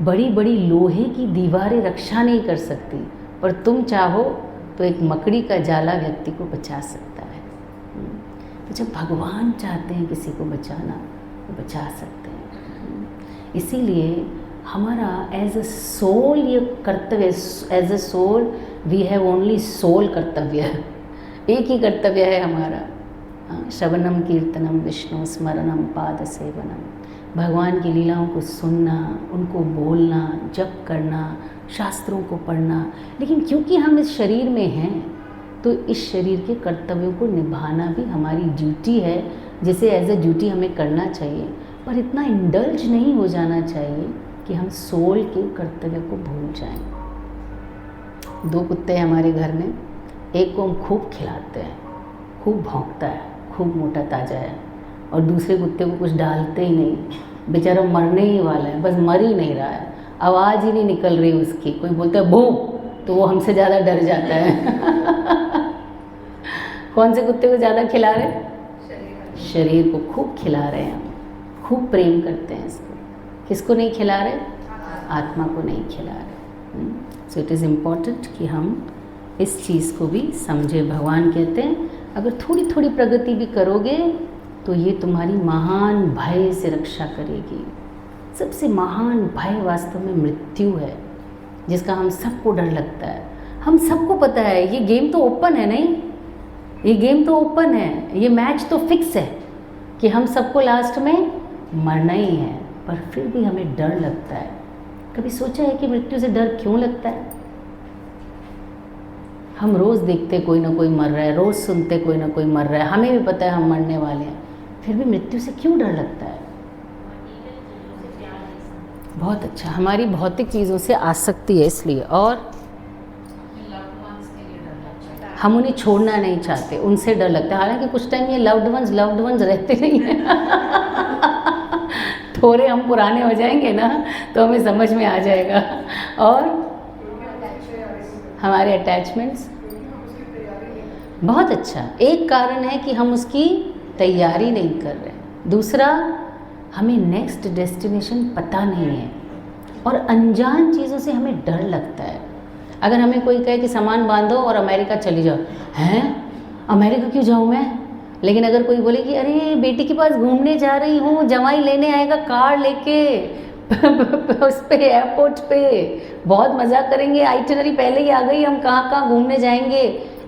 बड़ी बड़ी लोहे की दीवारें रक्षा नहीं कर सकती, पर तुम चाहो तो एक मकड़ी का जाला व्यक्ति को बचा सकता है। तो जब भगवान चाहते हैं किसी को बचाना तो बचा सकते हैं। इसीलिए हमारा एज अ सोल ये कर्तव्य, as a soul we have only soul कर्तव्य, एक ही कर्तव्य है हमारा, श्रवणम कीर्तनम विष्णु स्मरणम पाद सेवनम, भगवान की लीलाओं को सुनना, उनको बोलना, जप करना, शास्त्रों को पढ़ना। लेकिन क्योंकि हम इस शरीर में हैं तो इस शरीर के कर्तव्यों को निभाना भी हमारी ड्यूटी है, जिसे एज ए ड्यूटी हमें करना चाहिए, पर इतना इंडल्ज नहीं हो जाना चाहिए कि हम सोल के कर्तव्य को भूल जाएं। 2 कुत्ते हैं हमारे घर में, एक को हम खूब खिलाते हैं, खूब भौंकता है, खूब मोटा ताज़ा है, और दूसरे कुत्ते को कुछ डालते ही नहीं, बेचारा मरने ही वाला है, बस मर ही नहीं रहा है, आवाज़ ही नहीं निकल रही उसकी। कोई बोलता है भूम तो वो हमसे ज़्यादा डर जाता है। कौन से कुत्ते को ज़्यादा खिला रहे? शरीर को खूब खिला रहे हैं हम, खूब प्रेम करते हैं इसको। किसको नहीं खिला रहे? आत्मा को नहीं खिला रहे। सो इट इज़ इम्पॉर्टेंट कि हम इस चीज़ को भी समझें। भगवान कहते हैं अगर थोड़ी थोड़ी प्रगति भी करोगे तो ये तुम्हारी महान भय से रक्षा करेगी। सबसे महान भय वास्तव में मृत्यु है, जिसका हम सबको डर लगता है। हम सबको पता है ये गेम तो ओपन है, नहीं ये गेम तो ओपन है, ये मैच तो फिक्स है कि हम सबको लास्ट में मरना ही है, पर फिर भी हमें डर लगता है। कभी सोचा है कि मृत्यु से डर क्यों लगता है? हम रोज़ देखते कोई ना कोई मर रहा है, रोज़ सुनते कोई ना कोई मर रहा है, हमें भी पता है हम मरने वाले हैं, फिर भी मृत्यु से क्यों डर लगता है? बहुत अच्छा, हमारी भौतिक चीज़ों से आसक्ति है इसलिए, और हम उन्हें छोड़ना नहीं चाहते, उनसे डर लगता है। हालांकि कुछ टाइम ये लव्ड वंस रहते नहीं हैं थोड़े हम पुराने हो जाएंगे ना तो हमें समझ में आ जाएगा। और हमारे अटैचमेंट्स, बहुत अच्छा, एक कारण है कि हम उसकी तैयारी नहीं कर रहे हैं। दूसरा, हमें नेक्स्ट डेस्टिनेशन पता नहीं है और अनजान चीज़ों से हमें डर लगता है। अगर हमें कोई कहे कि सामान बांधो और अमेरिका चली जाओ, हैं अमेरिका क्यों जाऊँ मैं? लेकिन अगर कोई बोले कि अरे बेटी के पास घूमने जा रही हूँ, जवाई लेने आएगा कार लेके उस पे एयरपोर्ट पे, बहुत मज़ा करेंगे, आइटिनरी पहले ही आ गई, हम कहाँ कहाँ घूमने जाएंगे,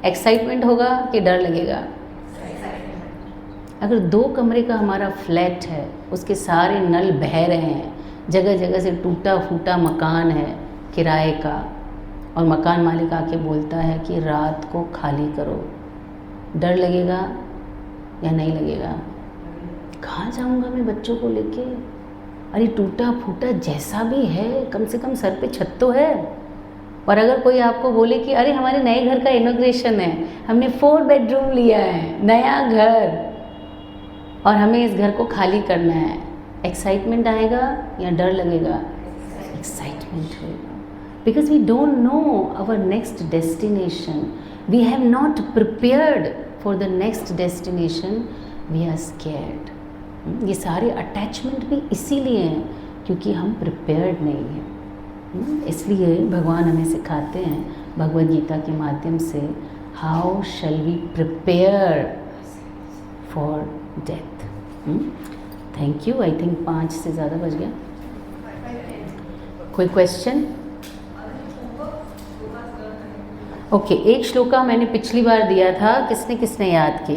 एक्साइटमेंट होगा कि डर लगेगा? अगर 2 कमरे का हमारा फ्लैट है, उसके सारे नल बह रहे हैं, जगह जगह से टूटा फूटा मकान है किराए का, और मकान मालिक आके बोलता है कि रात को खाली करो, डर लगेगा या नहीं लगेगा? कहाँ जाऊँगा मैं बच्चों को लेके? अरे टूटा फूटा जैसा भी है, कम से कम सर पे छत तो है। और अगर कोई आपको बोले कि अरे हमारे नए घर का इनॉग्रेशन है, हमने 4 बेडरूम लिया है, नया घर, और हमें इस घर को खाली करना है, एक्साइटमेंट आएगा या डर लगेगा? एक्साइटमेंट होगा, because we don't know our next destination, we have not prepared for the next destination, we are scared. ये सारे अटैचमेंट भी इसीलिए हैं क्योंकि हम प्रिपेयर्ड नहीं हैं। इसलिए भगवान हमें सिखाते हैं भगवद गीता के माध्यम से, how shall we prepare for death. Thank you. I think 5 से ज़्यादा बज गया। कोई क्वेश्चन? ओके, एक श्लोका मैंने पिछली बार दिया था, किसने किसने याद किया?